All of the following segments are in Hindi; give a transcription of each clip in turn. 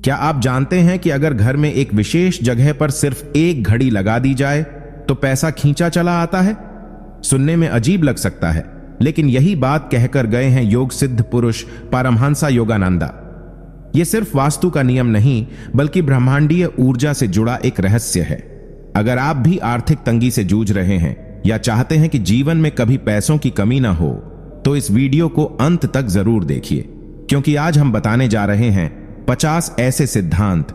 क्या आप जानते हैं कि अगर घर में एक विशेष जगह पर सिर्फ एक घड़ी लगा दी जाए तो पैसा खींचा चला आता है? सुनने में अजीब लग सकता है, लेकिन यही बात कहकर गए हैं योग सिद्ध पुरुष पारमहंसा योगानंदा। यह सिर्फ वास्तु का नियम नहीं, बल्कि ब्रह्मांडीय ऊर्जा से जुड़ा एक रहस्य है। अगर आप भी आर्थिक तंगी से जूझ रहे हैं या चाहते हैं कि जीवन में कभी पैसों की कमी ना हो, तो इस वीडियो को अंत तक जरूर देखिए, क्योंकि आज हम बताने जा रहे हैं 50 ऐसे सिद्धांत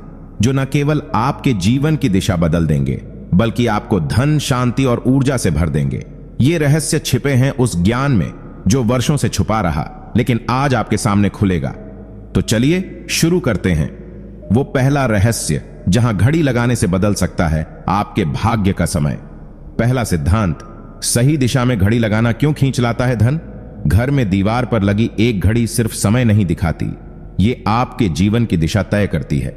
जो न केवल आपके जीवन की दिशा बदल देंगे, बल्कि आपको धन, शांति और ऊर्जा से भर देंगे। ये रहस्य छिपे हैं उस ज्ञान में जो वर्षों से छुपा रहा, लेकिन आज आपके सामने खुलेगा। तो चलिए शुरू करते हैं। वो पहला रहस्य जहां घड़ी लगाने से बदल सकता है आपके भाग्य का समय। पहला सिद्धांत, सही दिशा में घड़ी लगाना क्यों खींच लाता है धन? घर में दीवार पर लगी एक घड़ी सिर्फ समय नहीं दिखाती, ये आपके जीवन की दिशा तय करती है।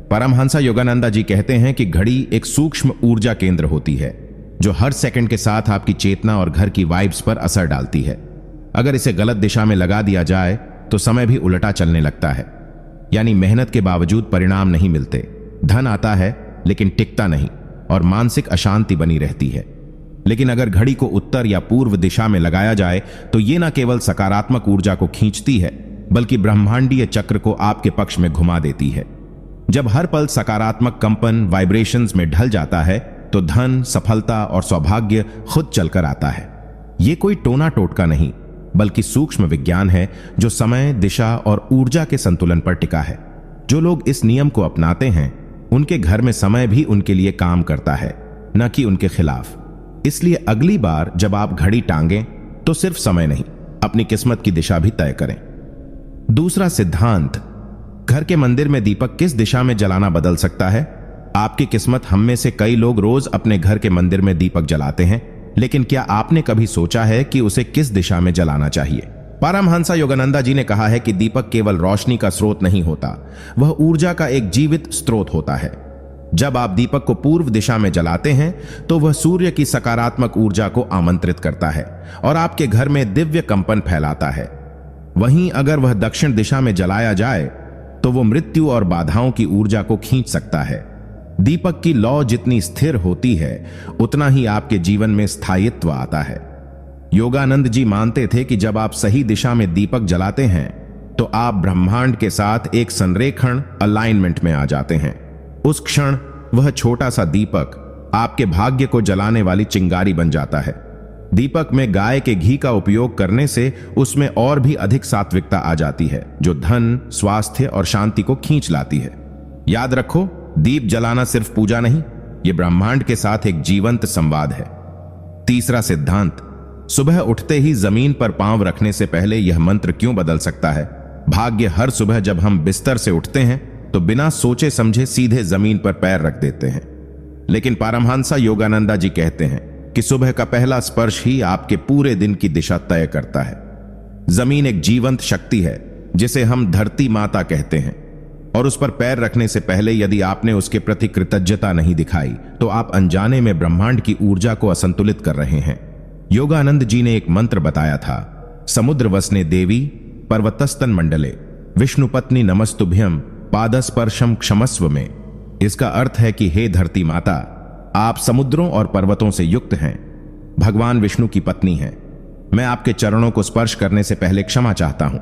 परमहंसा योगानंदा जी कहते हैं कि घड़ी एक सूक्ष्म ऊर्जा केंद्र होती है जो हर सेकंड के साथ आपकी चेतना और घर की वाइब्स पर असर डालती है। अगर इसे गलत दिशा में लगा दिया जाए तो समय भी उल्टा चलने लगता है, यानी मेहनत के बावजूद परिणाम नहीं मिलते। धन आता है लेकिन टिकता नहीं और मानसिक अशांति बनी रहती है। लेकिन अगर घड़ी को उत्तर या पूर्व दिशा में लगाया जाए तो यह न केवल सकारात्मक ऊर्जा को खींचती है, बल्कि ब्रह्मांडीय चक्र को आपके पक्ष में घुमा देती है। जब हर पल सकारात्मक कंपन वाइब्रेशंस में ढल जाता है तो धन, सफलता और सौभाग्य खुद चलकर आता है। यह कोई टोना टोटका नहीं, बल्कि सूक्ष्म विज्ञान है जो समय, दिशा और ऊर्जा के संतुलन पर टिका है। जो लोग इस नियम को अपनाते हैं उनके घर में समय भी उनके लिए काम करता है, न कि उनके खिलाफ। इसलिए अगली बार जब आप घड़ी टांगें तो सिर्फ समय नहीं, अपनी किस्मत की दिशा भी तय करें। दूसरा सिद्धांत, घर के मंदिर में दीपक किस दिशा में जलाना बदल सकता है? आपकी किस्मत। हम में से कई लोग रोज अपने घर के मंदिर में दीपक जलाते हैं, लेकिन क्या आपने कभी सोचा है कि उसे किस दिशा में जलाना चाहिए? परमहंसा योगानंदा जी ने कहा है कि दीपक केवल रोशनी का स्रोत नहीं होता, वह ऊर्जा का एक जीवित स्रोत होता है। जब आप दीपक को पूर्व दिशा में जलाते हैं तो वह सूर्य की सकारात्मक ऊर्जा को आमंत्रित करता है और आपके घर में दिव्य कंपन फैलाता है। वहीं अगर वह दक्षिण दिशा में जलाया जाए तो वो मृत्यु और बाधाओं की ऊर्जा को खींच सकता है। दीपक की लौ जितनी स्थिर होती है, उतना ही आपके जीवन में स्थायित्व आता है। योगानंद जी मानते थे कि जब आप सही दिशा में दीपक जलाते हैं तो आप ब्रह्मांड के साथ एक संरेखण अलाइनमेंट में आ जाते हैं। उस क्षण वह छोटा सा दीपक आपके भाग्य को जलाने वाली चिंगारी बन जाता है। दीपक में गाय के घी का उपयोग करने से उसमें और भी अधिक सात्विकता आ जाती है, जो धन, स्वास्थ्य और शांति को खींच लाती है। याद रखो, दीप जलाना सिर्फ पूजा नहीं, यह ब्रह्मांड के साथ एक जीवंत संवाद है। तीसरा सिद्धांत, सुबह उठते ही जमीन पर पांव रखने से पहले यह मंत्र क्यों बदल सकता है? भाग्य हर सुबह जब हम बिस्तर से उठते हैं तो बिना सोचे समझे सीधे जमीन पर पैर रख देते हैं, लेकिन परमहंसा योगानंदा जी कहते हैं कि सुबह का पहला स्पर्श ही आपके पूरे दिन की दिशा तय करता है। जमीन एक जीवंत शक्ति है जिसे हम धरती माता कहते हैं, और उस पर पैर रखने से पहले यदि आपने उसके प्रति कृतज्ञता नहीं दिखाई तो आप अनजाने में ब्रह्मांड की ऊर्जा को असंतुलित कर रहे हैं। योगानंद जी ने एक मंत्र बताया था, समुद्र वसने देवी पर्वतस्तन मंडले विष्णुपत्नी नमस्तुभ्यम पादस्पर्शम क्षमस्व में। इसका अर्थ है कि हे धरती माता, आप समुद्रों और पर्वतों से युक्त हैं, भगवान विष्णु की पत्नी हैं। मैं आपके चरणों को स्पर्श करने से पहले क्षमा चाहता हूं।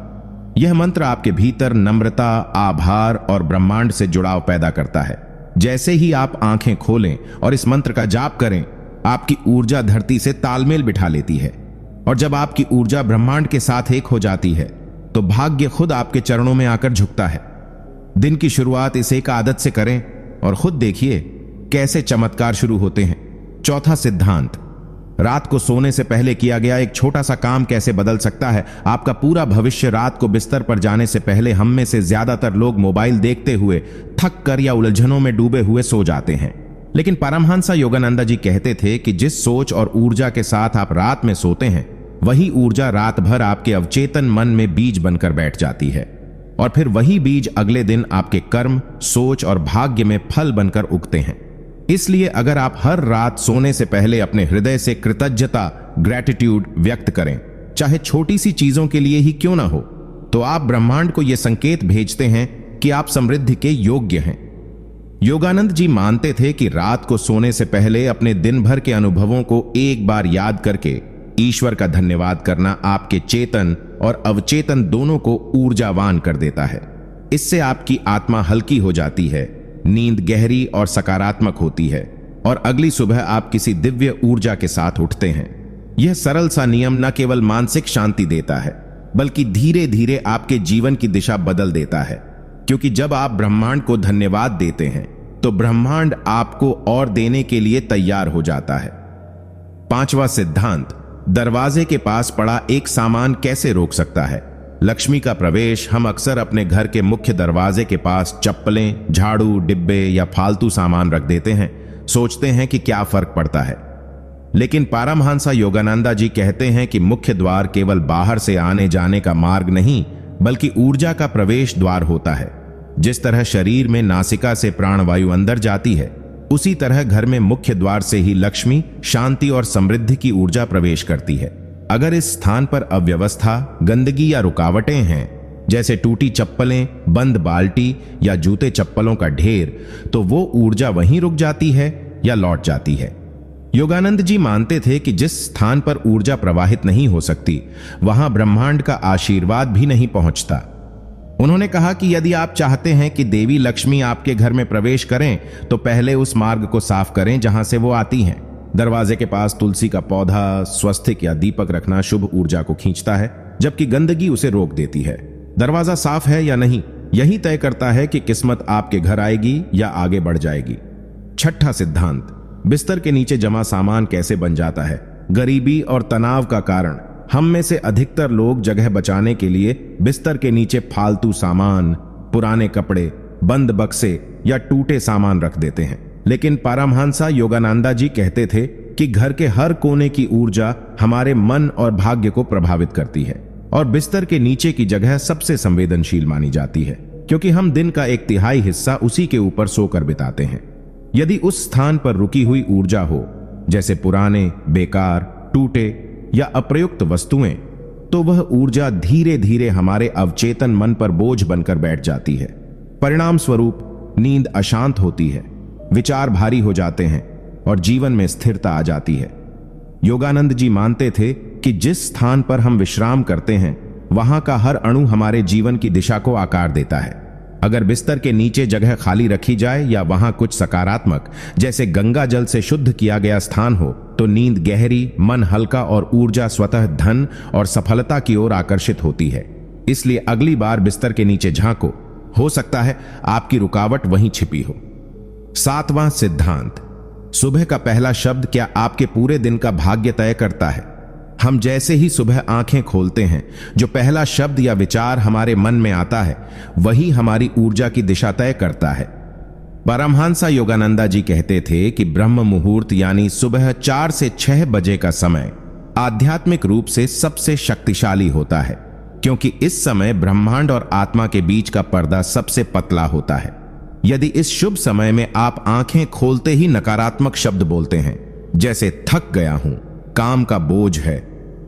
यह मंत्र आपके भीतर नम्रता, आभार और ब्रह्मांड से जुड़ाव पैदा करता है। जैसे ही आप आंखें खोलें और इस मंत्र का जाप करें, आपकी ऊर्जा धरती से तालमेल बिठा लेती है, और जब आपकी ऊर्जा ब्रह्मांड के साथ एक हो जाती है तो भाग्य खुद आपके चरणों में आकर झुकता है। दिन की शुरुआत इस एक आदत से करें और खुद देखिए कैसे चमत्कार शुरू होते हैं। चौथा सिद्धांत, रात को सोने से पहले किया गया एक छोटा सा काम कैसे बदल सकता है आपका पूरा भविष्य। रात को बिस्तर पर जाने से पहले हम में से ज्यादातर लोग मोबाइल देखते हुए थक कर या उलझनों में डूबे हुए सो जाते हैं, लेकिन परमहंसा योगानंदा जी कहते थे कि जिस सोच और ऊर्जा के साथ आप रात में सोते हैं, वही ऊर्जा रात भर आपके अवचेतन मन में बीज बनकर बैठ जाती है, और फिर वही बीज अगले दिन आपके कर्म, सोच और भाग्य में फल बनकर उगते हैं। इसलिए अगर आप हर रात सोने से पहले अपने हृदय से कृतज्ञता, ग्रैटिट्यूड व्यक्त करें, चाहे छोटी सी चीजों के लिए ही क्यों ना हो, तो आप ब्रह्मांड को यह संकेत भेजते हैं कि आप समृद्धि के योग्य हैं। योगानंद जी मानते थे कि रात को सोने से पहले अपने दिन भर के अनुभवों को एक बार याद करके ईश्वर का धन्यवाद करना आपके चेतन और अवचेतन दोनों को ऊर्जावान कर देता है। इससे आपकी आत्मा हल्की हो जाती है, नींद गहरी और सकारात्मक होती है और अगली सुबह आप किसी दिव्य ऊर्जा के साथ उठते हैं। यह सरल सा नियम न केवल मानसिक शांति देता है, बल्कि धीरे धीरे आपके जीवन की दिशा बदल देता है, क्योंकि जब आप ब्रह्मांड को धन्यवाद देते हैं तो ब्रह्मांड आपको और देने के लिए तैयार हो जाता है। पांचवा सिद्धांत, दरवाजे के पास पड़ा एक सामान कैसे रोक सकता है। लक्ष्मी का प्रवेश हम अक्सर अपने घर के मुख्य दरवाजे के पास चप्पलें, झाड़ू, डिब्बे या फालतू सामान रख देते हैं। सोचते हैं कि क्या फर्क पड़ता है, लेकिन पारमहंस योगानंदा जी कहते हैं कि मुख्य द्वार केवल बाहर से आने जाने का मार्ग नहीं, बल्कि ऊर्जा का प्रवेश द्वार होता है। जिस तरह शरीर में नासिका से प्राणवायु अंदर जाती है, उसी तरह घर में मुख्य द्वार से ही लक्ष्मी, शांति और समृद्धि की ऊर्जा प्रवेश करती है। अगर इस स्थान पर अव्यवस्था, गंदगी या रुकावटें हैं, जैसे टूटी चप्पलें, बंद बाल्टी या जूते चप्पलों का ढेर, तो वो ऊर्जा वहीं रुक जाती है या लौट जाती है। योगानंद जी मानते थे कि जिस स्थान पर ऊर्जा प्रवाहित नहीं हो सकती, वहां ब्रह्मांड का आशीर्वाद भी नहीं पहुंचता। उन्होंने कहा कि यदि आप चाहते हैं कि देवी लक्ष्मी आपके घर में प्रवेश करें, तो पहले उस मार्ग को साफ करें जहां से वो आती हैं। दरवाजे के पास तुलसी का पौधा, स्वस्तिक या दीपक रखना शुभ ऊर्जा को खींचता है, जबकि गंदगी उसे रोक देती है। दरवाजा साफ है या नहीं, यही तय करता है कि किस्मत आपके घर आएगी या आगे बढ़ जाएगी। छठा सिद्धांत, बिस्तर के नीचे जमा सामान कैसे बन जाता है। गरीबी और तनाव का कारण हम में से अधिकतर लोग जगह बचाने के लिए बिस्तर के नीचे फालतू सामान, पुराने कपड़े, बंद बक्से या टूटे सामान रख देते हैं। लेकिन पारमहंस योगानंदा जी कहते थे कि घर के हर कोने की ऊर्जा हमारे मन और भाग्य को प्रभावित करती है, और बिस्तर के नीचे की जगह सबसे संवेदनशील मानी जाती है, क्योंकि हम दिन का 1/3 हिस्सा उसी के ऊपर सोकर बिताते हैं। यदि उस स्थान पर रुकी हुई ऊर्जा हो, जैसे पुराने, बेकार, टूटे या अप्रयुक्त वस्तुएं, तो वह ऊर्जा धीरे धीरे हमारे अवचेतन मन पर बोझ बनकर बैठ जाती है। परिणाम स्वरूप नींद अशांत होती है, विचार भारी हो जाते हैं और जीवन में स्थिरता आ जाती है। योगानंद जी मानते थे कि जिस स्थान पर हम विश्राम करते हैं, वहां का हर अणु हमारे जीवन की दिशा को आकार देता है। अगर बिस्तर के नीचे जगह खाली रखी जाए या वहां कुछ सकारात्मक, जैसे गंगा जल से शुद्ध किया गया स्थान हो, तो नींद गहरी, मन हल्का और ऊर्जा स्वतः धन और सफलता की ओर आकर्षित होती है। इसलिए अगली बार बिस्तर के नीचे झांको, हो सकता है आपकी रुकावट वहीं छिपी हो। सातवां सिद्धांत, सुबह का पहला शब्द क्या आपके पूरे दिन का भाग्य तय करता है। हम जैसे ही सुबह आंखें खोलते हैं, जो पहला शब्द या विचार हमारे मन में आता है, वही हमारी ऊर्जा की दिशा तय करता है। परमहंस योगानंदा जी कहते थे कि ब्रह्म मुहूर्त यानी सुबह 4 से 6 बजे का समय आध्यात्मिक रूप से सबसे शक्तिशाली होता है, क्योंकि इस समय ब्रह्मांड और आत्मा के बीच का पर्दा सबसे पतला होता है। यदि इस शुभ समय में आप आंखें खोलते ही नकारात्मक शब्द बोलते हैं, जैसे थक गया हूं, काम का बोझ है,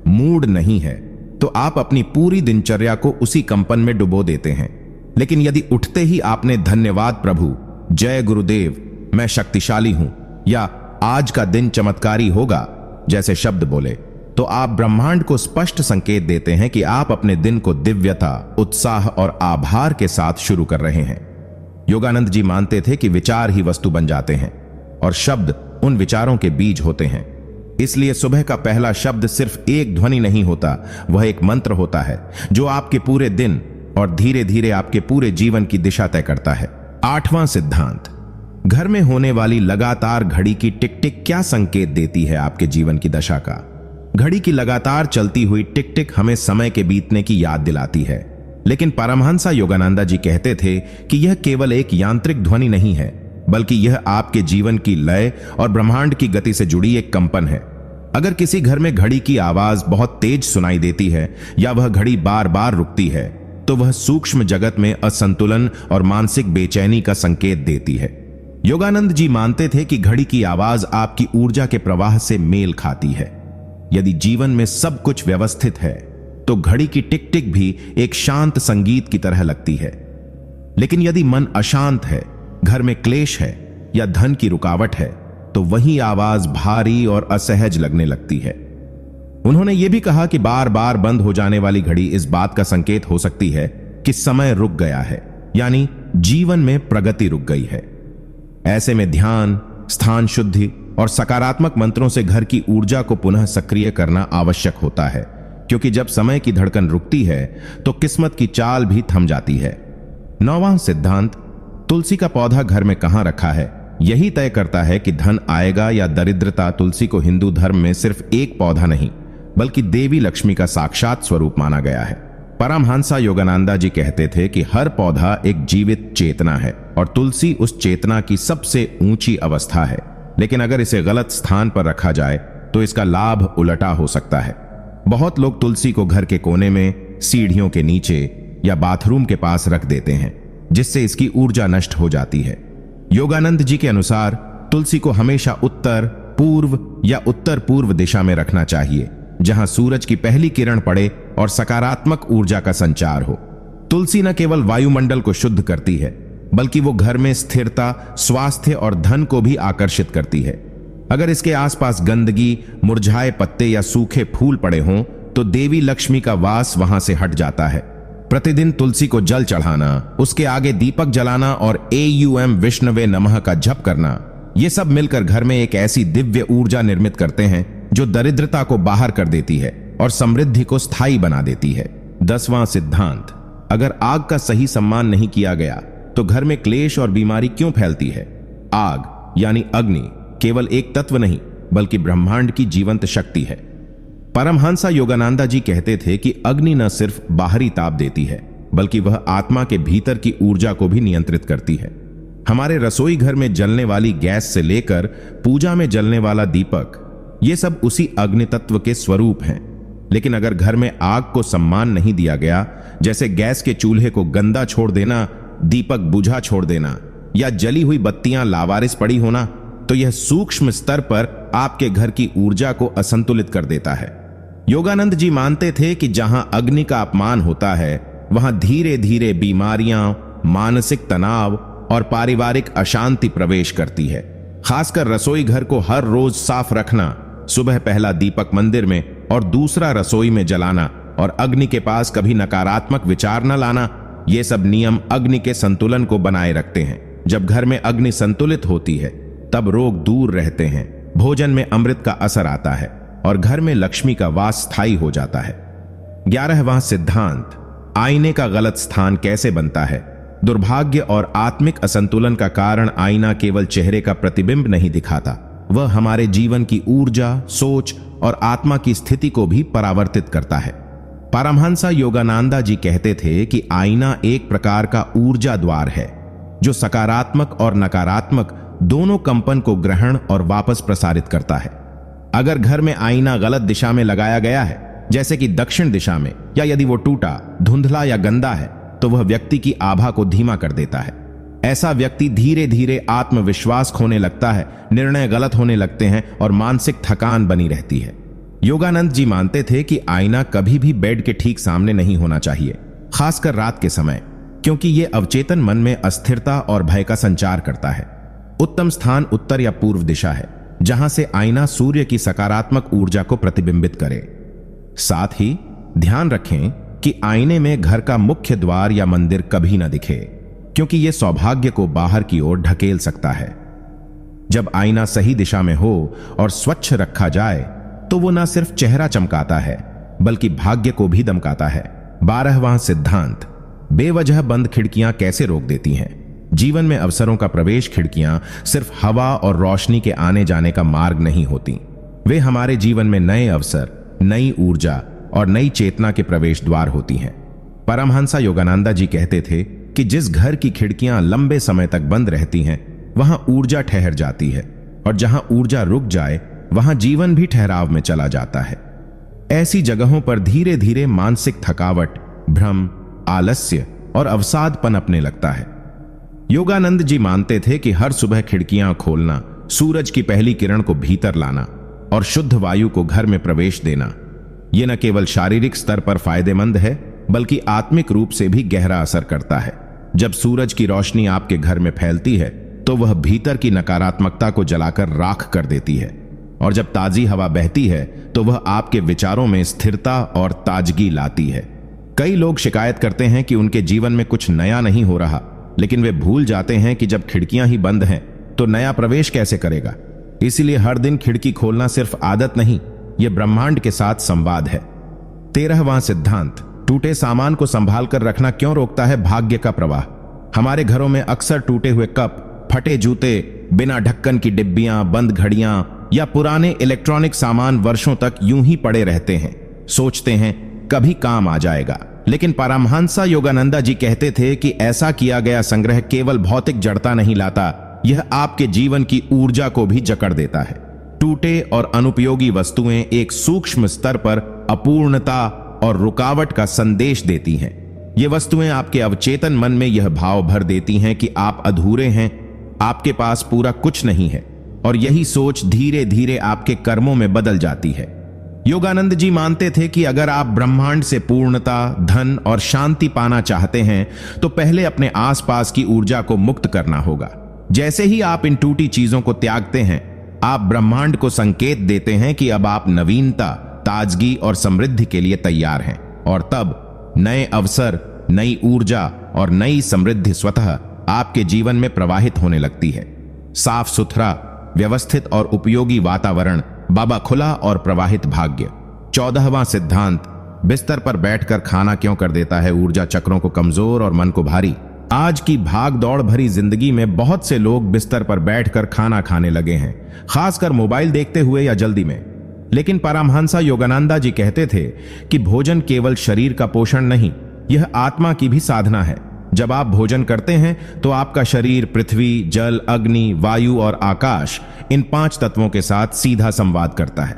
मूड नहीं है, तो आप अपनी पूरी दिनचर्या को उसी कंपन में डुबो देते हैं। लेकिन यदि उठते ही आपने धन्यवाद प्रभु, जय गुरुदेव, मैं शक्तिशाली हूं, या आज का दिन चमत्कारी होगा जैसे शब्द बोले, तो आप ब्रह्मांड को स्पष्ट संकेत देते हैं कि आप अपने दिन को दिव्यता, उत्साह और आभार के साथ शुरू कर रहे हैं। योगानंद जी मानते थे कि विचार ही वस्तु बन जाते हैं और शब्द उन विचारों के बीज होते हैं। इसलिए सुबह का पहला शब्द सिर्फ एक ध्वनि नहीं होता, वह एक मंत्र होता है जो आपके पूरे दिन और धीरे धीरे आपके पूरे जीवन की दिशा तय करता है। आठवां सिद्धांत, घर में होने वाली लगातार घड़ी की टिक टिक क्या संकेत देती है आपके जीवन की दशा का। घड़ी की लगातार चलती हुई टिक टिक हमें समय के बीतने की याद दिलाती है, लेकिन परमहंस योगानंदा जी कहते थे कि यह केवल एक यांत्रिक ध्वनि नहीं है, बल्कि यह आपके जीवन की लय और ब्रह्मांड की गति से जुड़ी एक कंपन है। अगर किसी घर में घड़ी की आवाज बहुत तेज सुनाई देती है या वह घड़ी बार बार रुकती है, तो वह सूक्ष्म जगत में असंतुलन और मानसिक बेचैनी का संकेत देती है। योगानंद जी मानते थे कि घड़ी की आवाज आपकी ऊर्जा के प्रवाह से मेल खाती है। यदि जीवन में सब कुछ व्यवस्थित है, तो घड़ी की टिक टिक भी एक शांत संगीत की तरह लगती है। लेकिन यदि मन अशांत है, घर में क्लेश है या धन की रुकावट है, तो वही आवाज भारी और असहज लगने लगती है। उन्होंने यह भी कहा कि बार बार बंद हो जाने वाली घड़ी इस बात का संकेत हो सकती है कि समय रुक गया है, यानी जीवन में प्रगति रुक गई है। ऐसे में ध्यान, स्थान शुद्धि और सकारात्मक मंत्रों से घर की ऊर्जा को पुनः सक्रिय करना आवश्यक होता है, क्योंकि जब समय की धड़कन रुकती है तो किस्मत की चाल भी थम जाती है। 9वां सिद्धांत, तुलसी का पौधा घर में कहां रखा है यही तय करता है कि धन आएगा या दरिद्रता। तुलसी को हिंदू धर्म में सिर्फ एक पौधा नहीं, बल्कि देवी लक्ष्मी का साक्षात स्वरूप माना गया है। परमहंसा योगानंदा जी कहते थे कि हर पौधा एक जीवित चेतना है और तुलसी उस चेतना की सबसे ऊंची अवस्था है। लेकिन अगर इसे गलत स्थान पर रखा जाए तो इसका लाभ उलटा हो सकता है। बहुत लोग तुलसी को घर के कोने में, सीढ़ियों के नीचे या बाथरूम के पास रख देते हैं, जिससे इसकी ऊर्जा नष्ट हो जाती है। योगानंद जी के अनुसार तुलसी को हमेशा उत्तर, पूर्व या उत्तर पूर्व दिशा में रखना चाहिए, जहां सूरज की पहली किरण पड़े और सकारात्मक ऊर्जा का संचार हो। तुलसी न केवल वायुमंडल को शुद्ध करती है, बल्कि वो घर में स्थिरता, स्वास्थ्य और धन को भी आकर्षित करती है। अगर इसके आसपास गंदगी, मुरझाए पत्ते या सूखे फूल पड़े हों तो देवी लक्ष्मी का वास वहां से हट जाता है। प्रतिदिन तुलसी को जल चढ़ाना, उसके आगे दीपक जलाना और AUM विष्णवे नमः का जप करना, ये सब मिलकर घर में एक ऐसी दिव्य ऊर्जा निर्मित करते हैं जो दरिद्रता को बाहर कर देती है और समृद्धि को स्थायी बना देती है। 10वां सिद्धांत, अगर आग का सही सम्मान नहीं किया गया तो घर में क्लेश और बीमारी क्यों फैलती है? आग यानी अग्नि केवल एक तत्व नहीं, बल्कि ब्रह्मांड की जीवंत शक्ति है। परमहंसा योगानंदा जी कहते थे कि अग्नि न सिर्फ बाहरी ताप देती है, बल्कि वह आत्मा के भीतर की ऊर्जा को भी नियंत्रित करती है। हमारे रसोई घर में जलने वाली गैस से लेकर पूजा में जलने वाला दीपक, ये सब उसी अग्नि तत्व के स्वरूप हैं। लेकिन अगर घर में आग को सम्मान नहीं दिया गया, जैसे गैस के चूल्हे को गंदा छोड़ देना, दीपक बुझा छोड़ देना या जली हुई बत्तियां लावारिस पड़ी होना, तो यह सूक्ष्म स्तर पर आपके घर की ऊर्जा को असंतुलित कर देता है। योगानंद जी मानते थे कि जहां अग्नि का अपमान होता है, वहां धीरे धीरे बीमारियां, मानसिक तनाव और पारिवारिक अशांति प्रवेश करती है। खासकर रसोई घर को हर रोज साफ रखना, सुबह पहला दीपक मंदिर में और दूसरा रसोई में जलाना और अग्नि के पास कभी नकारात्मक विचार न लाना, ये सब नियम अग्नि के संतुलन को बनाए रखते हैं। जब घर में अग्नि संतुलित होती है, तब रोग दूर रहते हैं, भोजन में अमृत का असर आता है और घर में लक्ष्मी का वास स्थायी हो जाता है। 11वां सिद्धांत, आईने का गलत स्थान कैसे बनता है? दुर्भाग्य और आत्मिक असंतुलन का कारण आईना केवल चेहरे का प्रतिबिंब नहीं दिखाता, वह हमारे जीवन की ऊर्जा, सोच और आत्मा की स्थिति को भी परावर्तित करता है। परमहंसा योगानंदा जी कहते थे कि आईना एक प्रकार का ऊर्जा द्वार है, जो सकारात्मक और नकारात्मक दोनों कंपन को ग्रहण और वापस प्रसारित करता है। अगर घर में आईना गलत दिशा में लगाया गया है, जैसे कि दक्षिण दिशा में, या यदि वो टूटा, धुंधला या गंदा है, तो वह व्यक्ति की आभा को धीमा कर देता है। ऐसा व्यक्ति धीरे धीरे आत्मविश्वास खोने लगता है, निर्णय गलत होने लगते हैं और मानसिक थकान बनी रहती है। योगानंद जी मानते थे कि आईना कभी भी बेड के ठीक सामने नहीं होना चाहिए, खासकर रात के समय, क्योंकि यह अवचेतन मन में अस्थिरता और भय का संचार करता है। उत्तम स्थान उत्तर या पूर्व दिशा है, जहां से आईना सूर्य की सकारात्मक ऊर्जा को प्रतिबिंबित करे। साथ ही ध्यान रखें कि आईने में घर का मुख्य द्वार या मंदिर कभी न दिखे, क्योंकि यह सौभाग्य को बाहर की ओर ढकेल सकता है। जब आईना सही दिशा में हो और स्वच्छ रखा जाए, तो वो न सिर्फ चेहरा चमकाता है, बल्कि भाग्य को भी दमकाता है। 12वां सिद्धांत, बेवजह बंद खिड़कियां कैसे रोक देती हैं? जीवन में अवसरों का प्रवेश खिड़कियां सिर्फ हवा और रोशनी के आने जाने का मार्ग नहीं होती, वे हमारे जीवन में नए अवसर, नई ऊर्जा और नई चेतना के प्रवेश द्वार होती हैं। परमहंसा योगानंदा जी कहते थे कि जिस घर की खिड़कियां लंबे समय तक बंद रहती हैं, वहां ऊर्जा ठहर जाती है, और जहां ऊर्जा रुक जाए, वहां जीवन भी ठहराव में चला जाता है। ऐसी जगहों पर धीरे धीरे मानसिक थकावट, भ्रम, आलस्य और अवसाद पनपने लगता है। योगानंद जी मानते थे कि हर सुबह खिड़कियां खोलना, सूरज की पहली किरण को भीतर लाना और शुद्ध वायु को घर में प्रवेश देना, यह न केवल शारीरिक स्तर पर फायदेमंद है, बल्कि आत्मिक रूप से भी गहरा असर करता है। जब सूरज की रोशनी आपके घर में फैलती है तो वह भीतर की नकारात्मकता को जलाकर राख कर देती है, और जब ताजी हवा बहती है तो वह आपके विचारों में स्थिरता और ताजगी लाती है। कई लोग शिकायत करते हैं कि उनके जीवन में कुछ नया नहीं हो रहा, लेकिन वे भूल जाते हैं कि जब खिड़कियां ही बंद हैं तो नया प्रवेश कैसे करेगा। इसीलिए हर दिन खिड़की खोलना सिर्फ आदत नहीं, यह ब्रह्मांड के साथ संवाद है। 13वां सिद्धांत, टूटे सामान को संभाल कर रखना क्यों रोकता है भाग्य का प्रवाह। हमारे घरों में अक्सर टूटे हुए कप, फटे जूते, बिना ढक्कन की डिब्बियां, बंद घड़ियां या पुराने इलेक्ट्रॉनिक सामान वर्षों तक यूं ही पड़े रहते हैं। सोचते हैं कभी काम आ जाएगा, लेकिन परमहंस योगानंदा जी कहते थे कि ऐसा किया गया संग्रह केवल भौतिक जड़ता नहीं लाता, यह आपके जीवन की ऊर्जा को भी जकड़ देता है। टूटे और अनुपयोगी वस्तुएं एक सूक्ष्म स्तर पर अपूर्णता और रुकावट का संदेश देती हैं। ये वस्तुएं आपके अवचेतन मन में यह भाव भर देती हैं कि आप अधूरे हैं, आपके पास पूरा कुछ नहीं है, और यही सोच धीरे धीरे आपके कर्मों में बदल जाती है। योगानंद जी मानते थे कि अगर आप ब्रह्मांड से पूर्णता, धन और शांति पाना चाहते हैं तो पहले अपने आसपास की ऊर्जा को मुक्त करना होगा। जैसे ही आप इन टूटी चीजों को त्यागते हैं, आप ब्रह्मांड को संकेत देते हैं कि अब आप नवीनता, ताजगी और समृद्धि के लिए तैयार हैं, और तब नए अवसर, नई ऊर्जा और नई समृद्धि स्वतः आपके जीवन में प्रवाहित होने लगती है। साफ सुथरा, व्यवस्थित और उपयोगी वातावरण, बाबा खुला और प्रवाहित भाग्य। 14वां सिद्धांत, बिस्तर पर बैठकर खाना क्यों कर देता है ऊर्जा चक्रों को कमजोर और मन को भारी। आज की भाग दौड़ भरी जिंदगी में बहुत से लोग बिस्तर पर बैठकर खाना खाने लगे हैं, खासकर मोबाइल देखते हुए या जल्दी में। लेकिन परमहंस योगानंदा जी कहते थे कि भोजन केवल शरीर का पोषण नहीं, यह आत्मा की भी साधना है। जब आप भोजन करते हैं तो आपका शरीर पृथ्वी, जल, अग्नि, वायु और आकाश, इन 5 तत्वों के साथ सीधा संवाद करता है।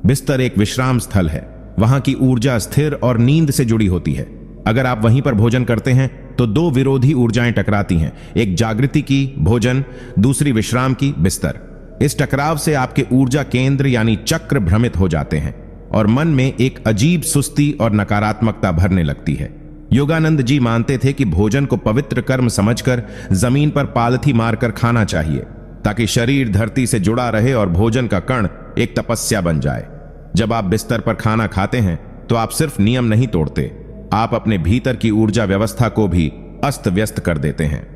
बिस्तर एक विश्राम स्थल है, वहां की ऊर्जा स्थिर और नींद से जुड़ी होती है। अगर आप वहीं पर भोजन करते हैं तो 2 विरोधी ऊर्जाएं टकराती हैं, एक जागृति की भोजन, दूसरी विश्राम की बिस्तर। इस टकराव से आपके ऊर्जा केंद्र यानी चक्र भ्रमित हो जाते हैं और मन में एक अजीब सुस्ती और नकारात्मकता भरने लगती है। योगानंद जी मानते थे कि भोजन को पवित्र कर्म समझकर जमीन पर पालथी मारकर खाना चाहिए, ताकि शरीर धरती से जुड़ा रहे और भोजन का कण एक तपस्या बन जाए। जब आप बिस्तर पर खाना खाते हैं तो आप सिर्फ नियम नहीं तोड़ते, आप अपने भीतर की ऊर्जा व्यवस्था को भी अस्त व्यस्त कर देते हैं।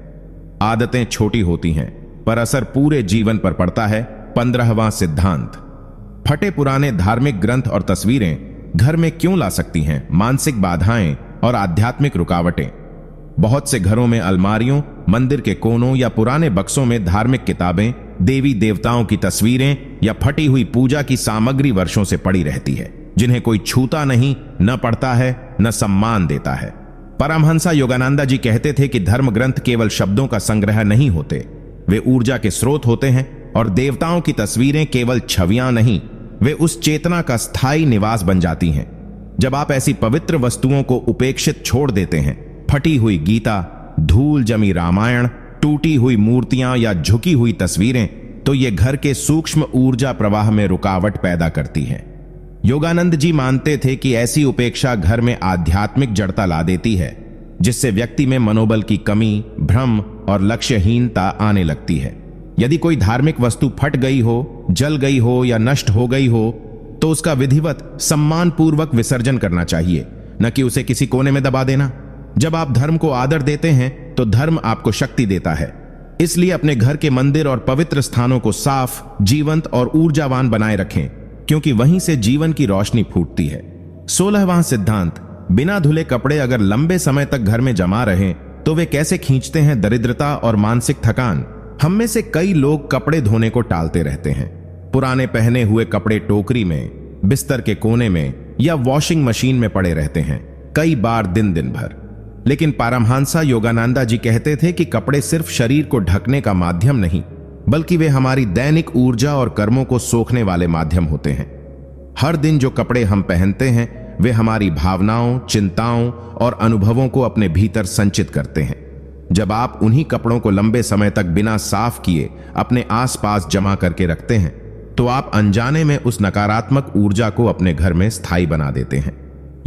आदतें छोटी होती हैं पर असर पूरे जीवन पर पड़ता है। 15वां सिद्धांत, फटे पुराने धार्मिक ग्रंथ और तस्वीरें घर में क्यों ला सकती हैं मानसिक बाधाएं और आध्यात्मिक रुकावटें। बहुत से घरों में अलमारियों, मंदिर के कोनों या पुराने बक्सों में धार्मिक किताबें, देवी देवताओं की तस्वीरें या फटी हुई पूजा की सामग्री वर्षों से पड़ी रहती है, जिन्हें कोई छूता नहीं, न पढ़ता है, न सम्मान देता है। परमहंस योगानंदा जी कहते थे कि धर्म ग्रंथ केवल शब्दों का संग्रह नहीं होते, वे ऊर्जा के स्रोत होते हैं, और देवताओं की तस्वीरें केवल छवियां नहीं, वे उस चेतना का स्थायी निवास बन जाती हैं। जब आप ऐसी पवित्र वस्तुओं को उपेक्षित छोड़ देते हैं, फटी हुई गीता, धूल जमी रामायण, टूटी हुई मूर्तियां या झुकी हुई तस्वीरें, तो ये घर के सूक्ष्म ऊर्जा प्रवाह में रुकावट पैदा करती हैं। योगानंद जी मानते थे कि ऐसी उपेक्षा घर में आध्यात्मिक जड़ता ला देती है, जिससे व्यक्ति में मनोबल की कमी, भ्रम और लक्ष्यहीनता आने लगती है। यदि कोई धार्मिक वस्तु फट गई हो, जल गई हो या नष्ट हो गई हो तो उसका विधिवत सम्मानपूर्वक विसर्जन करना चाहिए, न कि उसे किसी कोने में दबा देना। जब आप धर्म को आदर देते हैं तो धर्म आपको शक्ति देता है। इसलिए अपने घर के मंदिर और पवित्र स्थानों को साफ, जीवंत और ऊर्जावान बनाए रखें, क्योंकि वहीं से जीवन की रोशनी फूटती है। 16वां सिद्धांत, बिना धुले कपड़े अगर लंबे समय तक घर में जमा रहें तो वे कैसे खींचते हैं दरिद्रता और मानसिक थकान। हम में से कई लोग कपड़े धोने को टालते रहते हैं। पुराने पहने हुए कपड़े टोकरी में, बिस्तर के कोने में या वॉशिंग मशीन में पड़े रहते हैं, कई बार दिन भर। लेकिन परमहंस योगानंदा जी कहते थे कि कपड़े सिर्फ शरीर को ढकने का माध्यम नहीं, बल्कि वे हमारी दैनिक ऊर्जा और कर्मों को सोखने वाले माध्यम होते हैं। हर दिन जो कपड़े हम पहनते हैं वे हमारी भावनाओं, चिंताओं और अनुभवों को अपने भीतर संचित करते हैं। जब आप उन्हीं कपड़ों को लंबे समय तक बिना साफ किए अपने आसपास जमा करके रखते हैं तो आप अनजाने में उस नकारात्मक ऊर्जा को अपने घर में स्थायी बना देते हैं।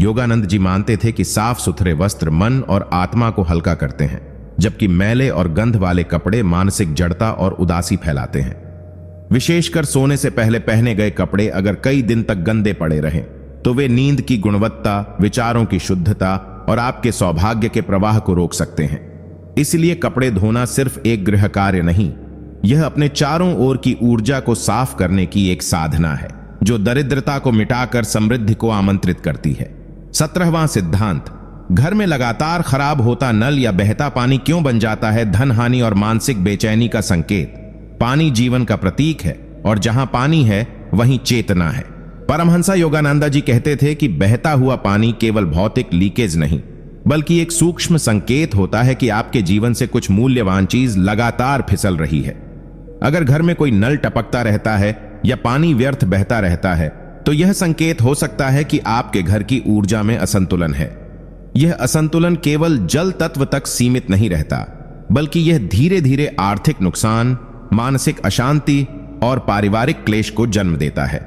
योगानंद जी मानते थे कि साफ सुथरे वस्त्र मन और आत्मा को हल्का करते हैं। जबकि मैले और गंध वाले कपड़े मानसिक जड़ता और उदासी फैलाते हैं। विशेषकर सोने से पहले पहने गए कपड़े अगर कई दिन तक गंदे पड़े रहें तो वे नींद की गुणवत्ता, विचारों की शुद्धता और आपके सौभाग्य के प्रवाह को रोक सकते हैं। इसलिए कपड़े धोना सिर्फ एक गृह कार्य नहीं, यह अपने चारों ओर की ऊर्जा को साफ करने की एक साधना है जो दरिद्रता को मिटाकर समृद्धि को आमंत्रित करती है। 17वां सिद्धांत, घर में लगातार खराब होता नल या बहता पानी क्यों बन जाता है धन हानि और मानसिक बेचैनी का संकेत। पानी जीवन का प्रतीक है और जहां पानी है वहीं चेतना है। परमहंसा योगानंदा जी कहते थे कि बहता हुआ पानी केवल भौतिक लीकेज नहीं बल्कि एक सूक्ष्म संकेत होता है कि आपके जीवन से कुछ मूल्यवान चीज लगातार फिसल रही है। अगर घर में कोई नल टपकता रहता है या पानी व्यर्थ बहता रहता है तो यह संकेत हो सकता है कि आपके घर की ऊर्जा में असंतुलन है। यह असंतुलन केवल जल तत्व तक सीमित नहीं रहता बल्कि यह धीरे धीरे आर्थिक नुकसान, मानसिक अशांति और पारिवारिक क्लेश को जन्म देता है।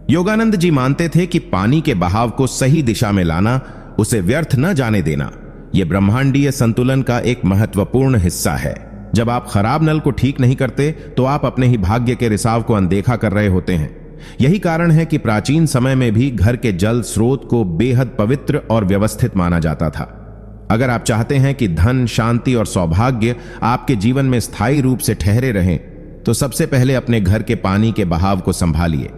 योगानंद जी मानते थे कि पानी के बहाव को सही दिशा में लाना, उसे व्यर्थ न जाने देना, यह ब्रह्मांडीय संतुलन का एक महत्वपूर्ण हिस्सा है। जब आप खराब नल को ठीक नहीं करते तो आप अपने ही भाग्य के रिसाव को अनदेखा कर रहे होते हैं। यही कारण है कि प्राचीन समय में भी घर के जल स्रोत को बेहद पवित्र और व्यवस्थित माना जाता था। अगर आप चाहते हैं कि धन, शांति और सौभाग्य आपके जीवन में स्थायी रूप से ठहरे रहें तो सबसे पहले अपने घर के पानी के बहाव को संभालिए,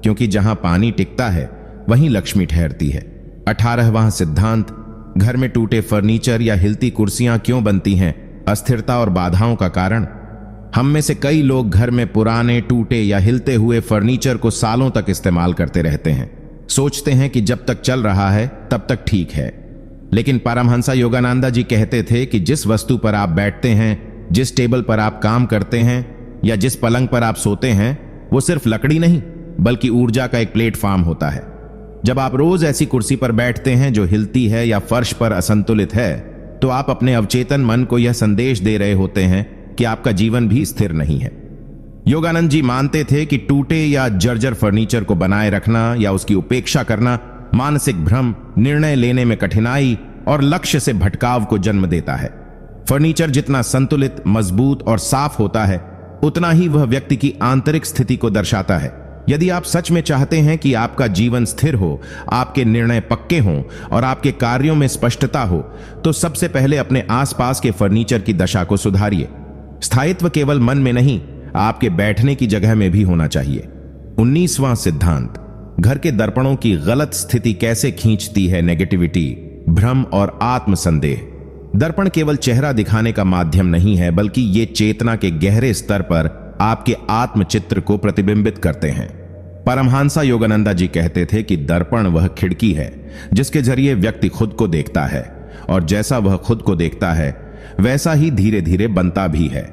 क्योंकि जहां पानी टिकता है वहीं लक्ष्मी ठहरती है। 18वां सिद्धांत, घर में टूटे फर्नीचर या हिलती कुर्सियां क्यों बनती हैं, अस्थिरता और बाधाओं का कारण। हम में से कई लोग घर में पुराने, टूटे या हिलते हुए फर्नीचर को सालों तक इस्तेमाल करते रहते हैं। सोचते हैं कि जब तक चल रहा है तब तक ठीक है, लेकिन परमहंसा योगानंदा जी कहते थे कि जिस वस्तु पर आप बैठते हैं, जिस टेबल पर आप काम करते हैं या जिस पलंग पर आप सोते हैं, वो सिर्फ लकड़ी नहीं बल्कि ऊर्जा का एक प्लेटफॉर्म होता है। जब आप रोज ऐसी कुर्सी पर बैठते हैं जो हिलती है या फर्श पर असंतुलित है तो आप अपने अवचेतन मन को यह संदेश दे रहे होते हैं कि आपका जीवन भी स्थिर नहीं है। योगानंद जी मानते थे कि टूटे या जर्जर फर्नीचर को बनाए रखना या उसकी उपेक्षा करना मानसिक भ्रम, निर्णय लेने में कठिनाई और लक्ष्य से भटकाव को जन्म देता है। फर्नीचर जितना संतुलित, मजबूत और साफ होता है उतना ही वह व्यक्ति की आंतरिक स्थिति को दर्शाता है। यदि आप सच में चाहते हैं कि आपका जीवन स्थिर हो, आपके निर्णय पक्के हों और आपके कार्यों में स्पष्टता हो, तो सबसे पहले अपने आसपास के फर्नीचर की दशा को सुधारिए। स्थायित्व केवल मन में नहीं, आपके बैठने की जगह में भी होना चाहिए। 19वां सिद्धांत, घर के दर्पणों की गलत स्थिति कैसे खींचती है नेगेटिविटी, भ्रम और आत्मसंदेह। दर्पण केवल चेहरा दिखाने का माध्यम नहीं है बल्कि ये चेतना के गहरे स्तर पर आपके आत्मचित्र को प्रतिबिंबित करते हैं। परमहंसा योगानंदा जी कहते थे कि दर्पण वह खिड़की है जिसके जरिए व्यक्ति खुद को देखता है, और जैसा वह खुद को देखता है वैसा ही धीरे धीरे बनता भी है।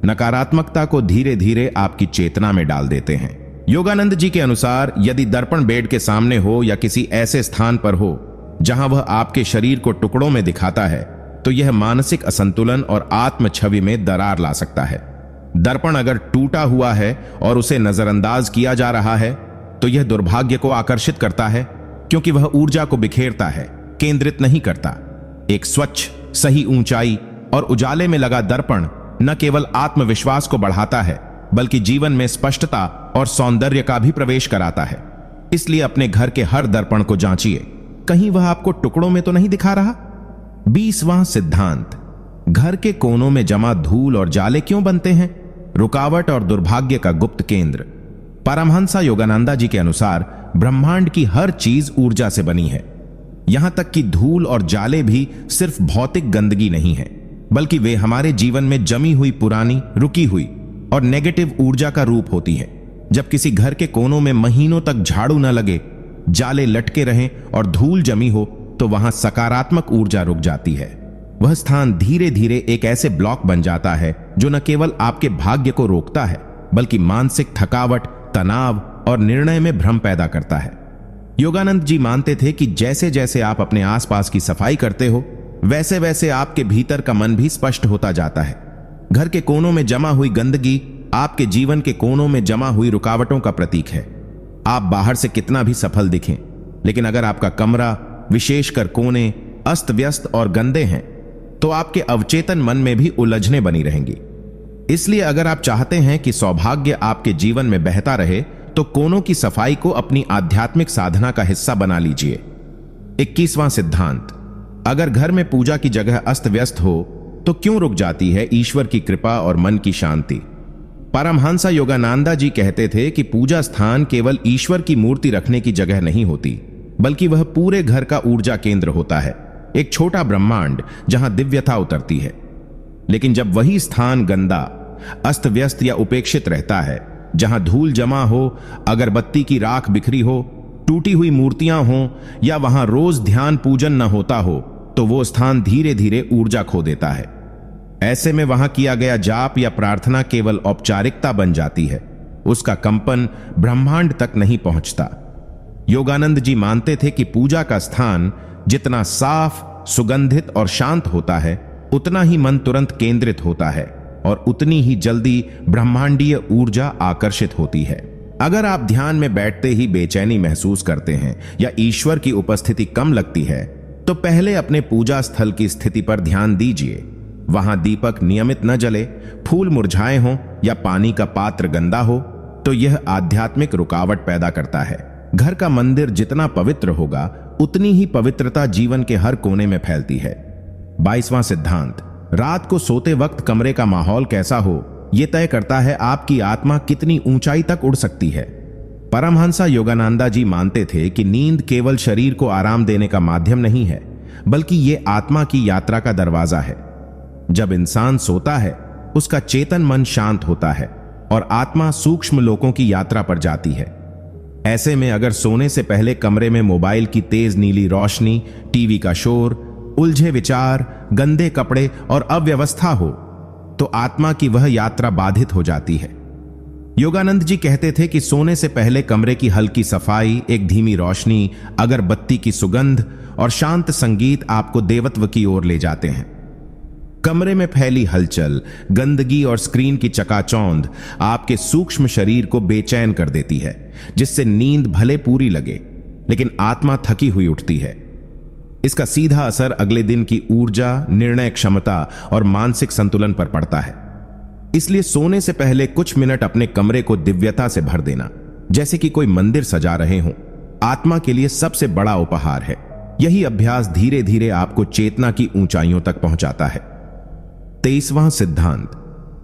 नकारात्मकता को धीरे धीरे आपकी चेतना में डाल देते हैं। योगानंद जी के अनुसार यदि दर्पण बेड के सामने हो या किसी ऐसे स्थान पर हो जहां वह आपके शरीर को टुकड़ों में दिखाता है तो यह मानसिक असंतुलन और आत्म छवि में दरार ला सकता है। दर्पण अगर टूटा हुआ है और उसे नजरअंदाज किया जा रहा है तो यह दुर्भाग्य को आकर्षित करता है, क्योंकि वह ऊर्जा को बिखेरता है, केंद्रित नहीं करता। एक स्वच्छ, सही ऊंचाई और उजाले में लगा दर्पण न केवल आत्मविश्वास को बढ़ाता है बल्कि जीवन में स्पष्टता और सौंदर्य का भी प्रवेश कराता है। इसलिए अपने घर के हर दर्पण को जांचिए, कहीं वह आपको टुकड़ों में तो नहीं दिखा रहा। 20वां सिद्धांत, घर के कोनों में जमा धूल और जाले क्यों बनते हैं, रुकावट और दुर्भाग्य का गुप्त केंद्र। परमहंसा योगानंदा जी के अनुसार ब्रह्मांड की हर चीज ऊर्जा से बनी है। यहां तक कि धूल और जाले भी सिर्फ भौतिक गंदगी नहीं है बल्कि वे हमारे जीवन में जमी हुई पुरानी, रुकी हुई और नेगेटिव ऊर्जा का रूप होती है। जब किसी घर के कोनों में महीनों तक झाड़ू न लगे, जाले लटके रहें और धूल जमी हो तो वहां सकारात्मक ऊर्जा रुक जाती है। वह स्थान धीरे धीरे एक ऐसे ब्लॉक बन जाता है जो न केवल आपके भाग्य को रोकता है बल्कि मानसिक थकावट, तनाव और निर्णय में भ्रम पैदा करता है। योगानंद जी मानते थे कि जैसे जैसे आप अपने आसपास की सफाई करते हो वैसे वैसे आपके भीतर का मन भी स्पष्ट होता जाता है। घर के कोनों में जमा हुई गंदगी आपके जीवन के कोनों में जमा हुई रुकावटों का प्रतीक है। आप बाहर से कितना भी सफल दिखें, लेकिन अगर आपका कमरा, विशेषकर कोने, अस्त व्यस्त और गंदे हैं तो आपके अवचेतन मन में भी उलझने बनी रहेंगी। इसलिए अगर आप चाहते हैं कि सौभाग्य आपके जीवन में बहता रहे तो कोनों की सफाई को अपनी आध्यात्मिक साधना का हिस्सा बना लीजिए। 21वां सिद्धांत, अगर घर में पूजा की जगह अस्त व्यस्त हो तो क्यों रुक जाती है ईश्वर की कृपा और मन की शांति। परमहंस योगानंदा जी कहते थे कि पूजा स्थान केवल ईश्वर की मूर्ति रखने की जगह नहीं होती, बल्कि वह पूरे घर का ऊर्जा केंद्र होता है, एक छोटा ब्रह्मांड जहां दिव्यता उतरती है। लेकिन जब वही स्थान गंदा, अस्त व्यस्त या उपेक्षित रहता है, जहां धूल जमा हो, अगरबत्ती की राख बिखरी हो, टूटी हुई मूर्तियां हों या वहां रोज ध्यान पूजन न होता हो, तो वो स्थान धीरे धीरे ऊर्जा खो देता है। ऐसे में वहां किया गया जाप या प्रार्थना केवल औपचारिकता बन जाती है, उसका कंपन ब्रह्मांड तक नहीं पहुंचता। योगानंद जी मानते थे कि पूजा का स्थान जितना साफ, सुगंधित और शांत होता है, उतना ही मन तुरंत केंद्रित होता है और उतनी ही जल्दी ब्रह्मांडीय ऊर्जा आकर्षित होती है। अगर आप ध्यान में बैठते ही बेचैनी महसूस करते हैं या ईश्वर की उपस्थिति कम लगती है, तो पहले अपने पूजा स्थल की स्थिति पर ध्यान दीजिए। वहां दीपक नियमित न जले, फूल मुरझाए हों या पानी का पात्र गंदा हो, तो यह आध्यात्मिक रुकावट पैदा करता है। घर का मंदिर जितना पवित्र होगा, उतनी ही पवित्रता जीवन के हर कोने में फैलती है। 22वां सिद्धांत, रात को सोते वक्त कमरे का माहौल कैसा हो, यह तय करता है आपकी आत्मा कितनी ऊंचाई तक उड़ सकती है। परमहंस योगानंदा जी मानते थे कि नींद केवल शरीर को आराम देने का माध्यम नहीं है, बल्कि यह आत्मा की यात्रा का दरवाजा है। जब इंसान सोता है, उसका चेतन मन शांत होता है और आत्मा सूक्ष्म लोकों की यात्रा पर जाती है। ऐसे में अगर सोने से पहले कमरे में मोबाइल की तेज नीली रोशनी, टीवी का शोर, उलझे विचार, गंदे कपड़े और अव्यवस्था हो, तो आत्मा की वह यात्रा बाधित हो जाती है। योगानंद जी कहते थे कि सोने से पहले कमरे की हल्की सफाई, एक धीमी रोशनी, अगरबत्ती की सुगंध और शांत संगीत आपको देवत्व की ओर ले जाते हैं। कमरे में फैली हलचल, गंदगी और स्क्रीन की चकाचौंध आपके सूक्ष्म शरीर को बेचैन कर देती है, जिससे नींद भले पूरी लगे, लेकिन आत्मा थकी हुई उठती है। इसका सीधा असर अगले दिन की ऊर्जा, निर्णय क्षमता और मानसिक संतुलन पर पड़ता है। इसलिए सोने से पहले कुछ मिनट अपने कमरे को दिव्यता से भर देना, जैसे कि कोई मंदिर सजा रहे हों, आत्मा के लिए सबसे बड़ा उपहार है। यही अभ्यास धीरे धीरे आपको चेतना की ऊंचाइयों तक पहुंचाता है। 23वां सिद्धांत,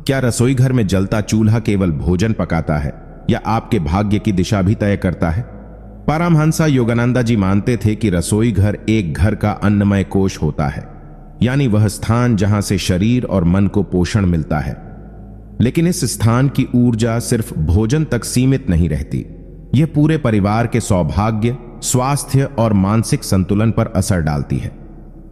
क्या रसोई घर में जलता चूल्हा केवल भोजन पकाता है या आपके भाग्य की दिशा भी तय करता है? परमहंस योगानंदा जी मानते थे कि रसोई घर एक घर का अन्नमय कोश होता है, यानी वह स्थान जहां से शरीर और मन को पोषण मिलता है। लेकिन इस स्थान की ऊर्जा सिर्फ भोजन तक सीमित नहीं रहती, यह पूरे परिवार के सौभाग्य, स्वास्थ्य और मानसिक संतुलन पर असर डालती है।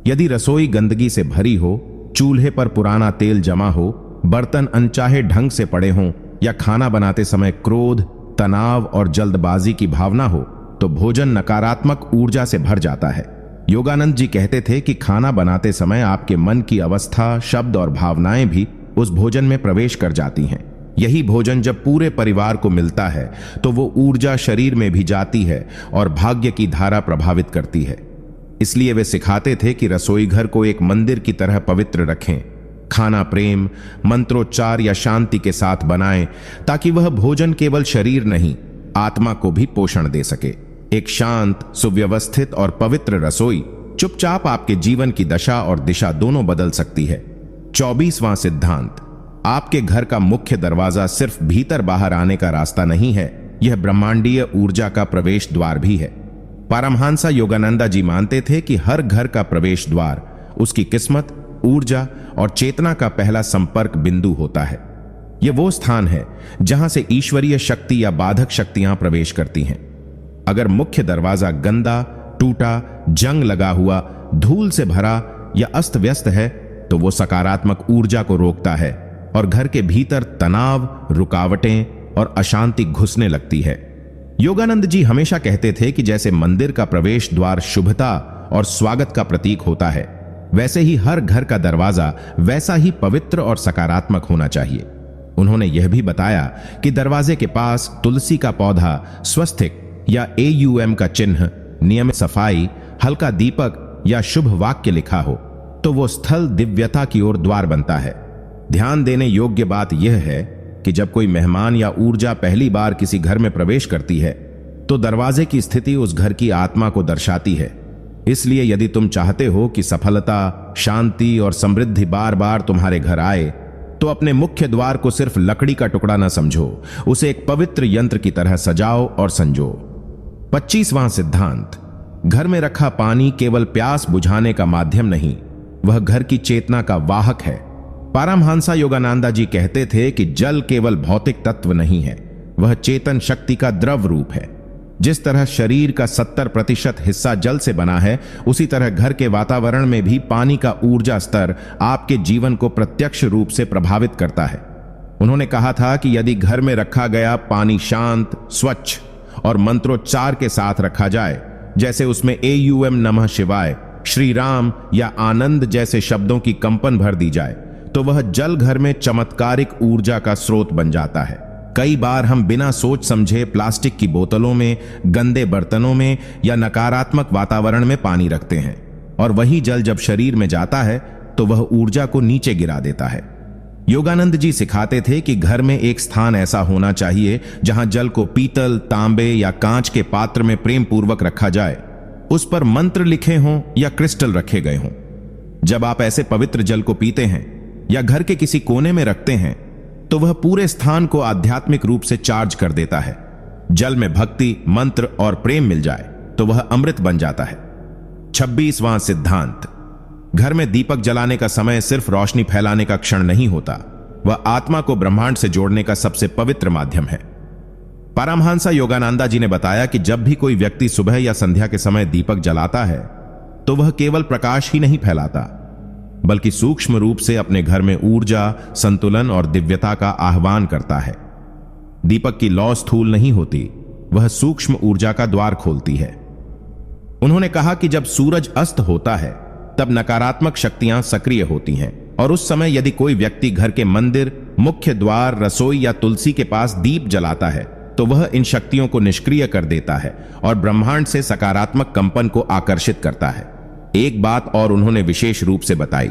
यदि रसोई गंदगी से भरी हो, चूल्हे पर पुराना तेल जमा हो, बर्तन अनचाहे ढंग से पड़े हों या खाना बनाते समय क्रोध, तनाव और जल्दबाजी की भावना हो, तो भोजन नकारात्मक ऊर्जा से भर जाता है। योगानंद जी कहते थे कि खाना बनाते समय आपके मन की अवस्था, शब्द और भावनाएं भी उस भोजन में प्रवेश कर जाती हैं। यही भोजन जब पूरे परिवार को मिलता है, तो वो ऊर्जा शरीर में भी जाती है और भाग्य की धारा प्रभावित करती है। इसलिए वे सिखाते थे कि रसोई घर को एक मंदिर की तरह पवित्र रखें। खाना प्रेम, मंत्रोच्चार या शांति के साथ बनाएं, ताकि वह भोजन केवल शरीर नहीं, आत्मा को भी पोषण दे सके। एक शांत, सुव्यवस्थित और पवित्र रसोई चुपचाप आपके जीवन की दशा और दिशा दोनों बदल सकती है। 24वां सिद्धांत, आपके घर का मुख्य दरवाजा सिर्फ भीतर बाहर आने का रास्ता नहीं है, यह ब्रह्मांडीय ऊर्जा का प्रवेश द्वार भी है। परमहंस योगानंदा जी मानते थे कि हर घर का प्रवेश द्वार उसकी किस्मत, ऊर्जा और चेतना का पहला संपर्क बिंदु होता है। यह वो स्थान है जहां से ईश्वरीय शक्ति या बाधक शक्तियां प्रवेश करती हैं। अगर मुख्य दरवाजा गंदा, टूटा, जंग लगा हुआ, धूल से भरा या अस्त व्यस्त है, तो वो सकारात्मक ऊर्जा को रोकता है और घर के भीतर तनाव, रुकावटें और अशांति घुसने लगती है। योगानंद जी हमेशा कहते थे कि जैसे मंदिर का प्रवेश द्वार शुभता और स्वागत का प्रतीक होता है, वैसे ही हर घर का दरवाजा वैसा ही पवित्र और सकारात्मक होना चाहिए। उन्होंने यह भी बताया कि दरवाजे के पास तुलसी का पौधा, स्वस्तिक या AUM का चिन्ह, नियमित सफाई, हल्का दीपक या शुभ वाक्य लिखा हो, तो वो स्थल दिव्यता की ओर द्वार बनता है। ध्यान देने योग्य बात यह है कि जब कोई मेहमान या ऊर्जा पहली बार किसी घर में प्रवेश करती है तो दरवाजे की स्थिति उस घर की आत्मा को दर्शाती है। इसलिए यदि तुम चाहते हो कि सफलता, शांति और समृद्धि बार बार तुम्हारे घर आए, तो अपने मुख्य द्वार को सिर्फ लकड़ी का टुकड़ा न समझो, उसे एक पवित्र यंत्र की तरह सजाओ और संजो। 25वां सिद्धांत, घर में रखा पानी केवल प्यास बुझाने का माध्यम नहीं, वह घर की चेतना का वाहक है। पारमहंसा योगानंदा जी कहते थे कि जल केवल भौतिक तत्व नहीं है, वह चेतन शक्ति का द्रव रूप है। जिस तरह शरीर का 70% हिस्सा जल से बना है, उसी तरह घर के वातावरण में भी पानी का ऊर्जा स्तर आपके जीवन को प्रत्यक्ष रूप से प्रभावित करता है। उन्होंने कहा था कि यदि घर में रखा गया पानी शांत, स्वच्छ और मंत्रोच्चार के साथ रखा जाए, जैसे उसमें AUM नमः शिवाय, श्री राम या आनंद जैसे शब्दों की कंपन भर दी जाए, तो वह जल घर में चमत्कारिक ऊर्जा का स्रोत बन जाता है। कई बार हम बिना सोच समझे प्लास्टिक की बोतलों में, गंदे बर्तनों में या नकारात्मक वातावरण में पानी रखते हैं, और वही जल जब शरीर में जाता है तो वह ऊर्जा को नीचे गिरा देता है। योगानंद जी सिखाते थे कि घर में एक स्थान ऐसा होना चाहिए जहां जल को पीतल, तांबे या कांच के पात्र में प्रेम पूर्वक रखा जाए, उस पर मंत्र लिखे हों या क्रिस्टल रखे गए हों। जब आप ऐसे पवित्र जल को पीते हैं या घर के किसी कोने में रखते हैं, तो वह पूरे स्थान को आध्यात्मिक रूप से चार्ज कर देता है। जल में भक्ति, मंत्र और प्रेम मिल जाए तो वह अमृत बन जाता है। 26वां सिद्धांत, घर में दीपक जलाने का समय सिर्फ रोशनी फैलाने का क्षण नहीं होता, वह आत्मा को ब्रह्मांड से जोड़ने का सबसे पवित्र माध्यम है। पारमहंसा योगानंदा जी ने बताया कि जब भी कोई व्यक्ति सुबह या संध्या के समय दीपक जलाता है, तो वह केवल प्रकाश ही नहीं फैलाता, बल्कि सूक्ष्म रूप से अपने घर में ऊर्जा, संतुलन और दिव्यता का आह्वान करता है। दीपक की लौ स्थूल नहीं होती, वह सूक्ष्म ऊर्जा का द्वार खोलती है। उन्होंने कहा कि जब सूरज अस्त होता है तब नकारात्मक शक्तियां सक्रिय होती हैं, और उस समय यदि कोई व्यक्ति घर के मंदिर, मुख्य द्वार, रसोई या तुलसी के पास दीप जलाता है, तो वह इन शक्तियों को निष्क्रिय कर देता है और ब्रह्मांड से सकारात्मक कंपन को आकर्षित करता है। एक बात और उन्होंने विशेष रूप से बताई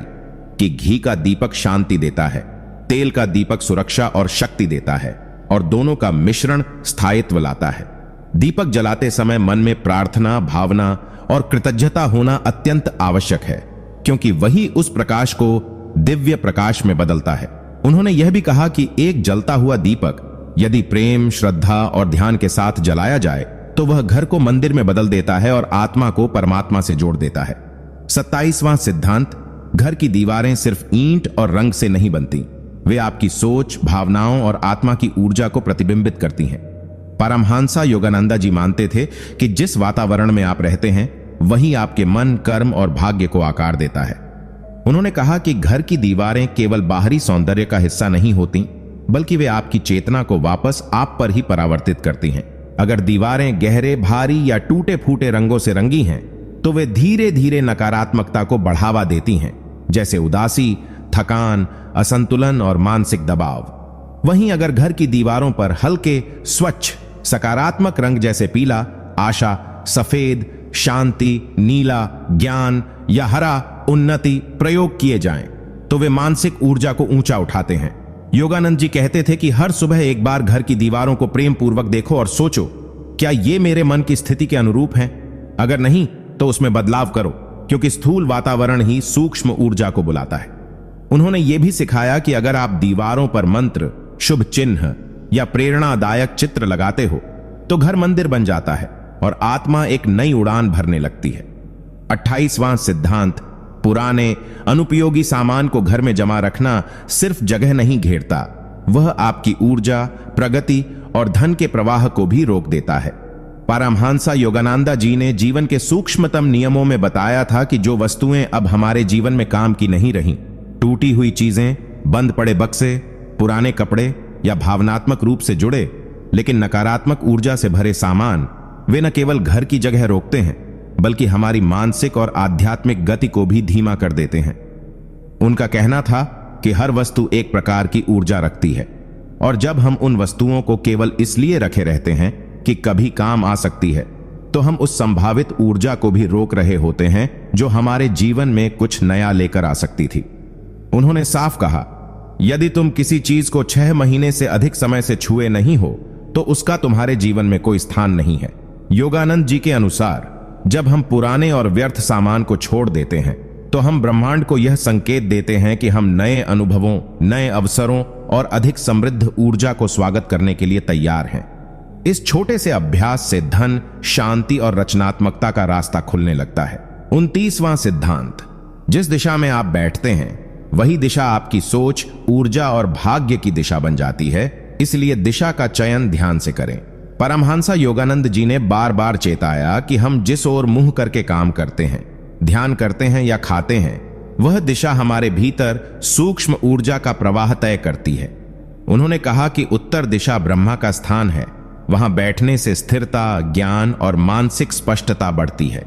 कि घी का दीपक शांति देता है, तेल का दीपक सुरक्षा और शक्ति देता है, और दोनों का मिश्रण स्थायित्व लाता है। दीपक जलाते समय मन में प्रार्थना, भावना और कृतज्ञता होना अत्यंत आवश्यक है, क्योंकि वही उस प्रकाश को दिव्य प्रकाश में बदलता है। उन्होंने यह भी कहा कि एक जलता हुआ दीपक यदि प्रेम, श्रद्धा और ध्यान के साथ जलाया जाए, तो वह घर को मंदिर में बदल देता है और आत्मा को परमात्मा से जोड़ देता है। 27वां सिद्धांत, घर की दीवारें सिर्फ ईंट और रंग से नहीं बनती, वे आपकी सोच, भावनाओं और आत्मा की ऊर्जा को प्रतिबिंबित करती हैं। पारमहंसा योगानंदा जी मानते थे कि जिस वातावरण में आप रहते हैं, वही आपके मन, कर्म और भाग्य को आकार देता है। उन्होंने कहा कि घर की दीवारें केवल बाहरी सौंदर्य का हिस्सा नहीं होती, बल्कि वे आपकी चेतना को वापस आप पर ही परावर्तित करती हैं। अगर दीवारें गहरे, भारी या टूटे फूटे रंगों से रंगी हैं, तो वे धीरे धीरे नकारात्मकता को बढ़ावा देती हैं, जैसे उदासी, थकान, असंतुलन और मानसिक दबाव। वहीं अगर घर की दीवारों पर हल्के, स्वच्छ, सकारात्मक रंग जैसे पीला, आशा, सफेद, शांति, नीला, ज्ञान या हरा, उन्नति प्रयोग किए जाएं, तो वे मानसिक ऊर्जा को ऊंचा उठाते हैं। योगानंद जी कहते थे कि हर सुबह एक बार घर की दीवारों को प्रेम पूर्वक देखो और सोचो, क्या ये मेरे मन की स्थिति के अनुरूप हैं? अगर नहीं, तो उसमें बदलाव करो, क्योंकि स्थूल वातावरण ही सूक्ष्म ऊर्जा को बुलाता है। उन्होंने ये भी सिखाया कि अगर आप दीवारों पर मंत्र, शुभ चिन्ह या प्रेरणादायक चित्र लगाते हो, तो घर मंदिर बन जाता है और आत्मा एक नई उड़ान भरने लगती है। 28वां सिद्धांत, पुराने अनुपयोगी सामान को घर में जमा रखना सिर्फ जगह नहीं घेरता, वह आपकी ऊर्जा, प्रगति और धन के प्रवाह को भी रोक देता है। पारमहंसा योगानंदा जी ने जीवन के सूक्ष्मतम नियमों में बताया था कि जो वस्तुएं अब हमारे जीवन में काम की नहीं रही, टूटी हुई चीजें, बंद पड़े बक्से, पुराने कपड़े या भावनात्मक रूप से जुड़े लेकिन नकारात्मक ऊर्जा से भरे सामान, वे न केवल घर की जगह रोकते हैं, बल्कि हमारी मानसिक और आध्यात्मिक गति को भी धीमा कर देते हैं। उनका कहना था कि हर वस्तु एक प्रकार की ऊर्जा रखती है, और जब हम उन वस्तुओं को केवल इसलिए रखे रहते हैं कि कभी काम आ सकती है, तो हम उस संभावित ऊर्जा को भी रोक रहे होते हैं जो हमारे जीवन में कुछ नया लेकर आ सकती थी। उन्होंने साफ कहा, यदि तुम किसी चीज को 6 महीने से अधिक समय से छुए नहीं हो तो उसका तुम्हारे जीवन में कोई स्थान नहीं है। योगानंद जी के अनुसार जब हम पुराने और व्यर्थ सामान को छोड़ देते हैं तो हम ब्रह्मांड को यह संकेत देते हैं कि हम नए अनुभवों, नए अवसरों और अधिक समृद्ध ऊर्जा को स्वागत करने के लिए तैयार हैं। इस छोटे से अभ्यास से धन, शांति और रचनात्मकता का रास्ता खुलने लगता है। 29वां सिद्धांत, जिस दिशा में आप बैठते हैं वही दिशा आपकी सोच, ऊर्जा और भाग्य की दिशा बन जाती है, इसलिए दिशा का चयन ध्यान से करें। परमहंसा योगानंद जी ने बार बार चेताया कि हम जिस ओर मुंह करके काम करते हैं, ध्यान करते हैं या खाते हैं, वह दिशा हमारे भीतर सूक्ष्म ऊर्जा का प्रवाह तय करती है। उन्होंने कहा कि उत्तर दिशा ब्रह्मा का स्थान है, वहां बैठने से स्थिरता, ज्ञान और मानसिक स्पष्टता बढ़ती है।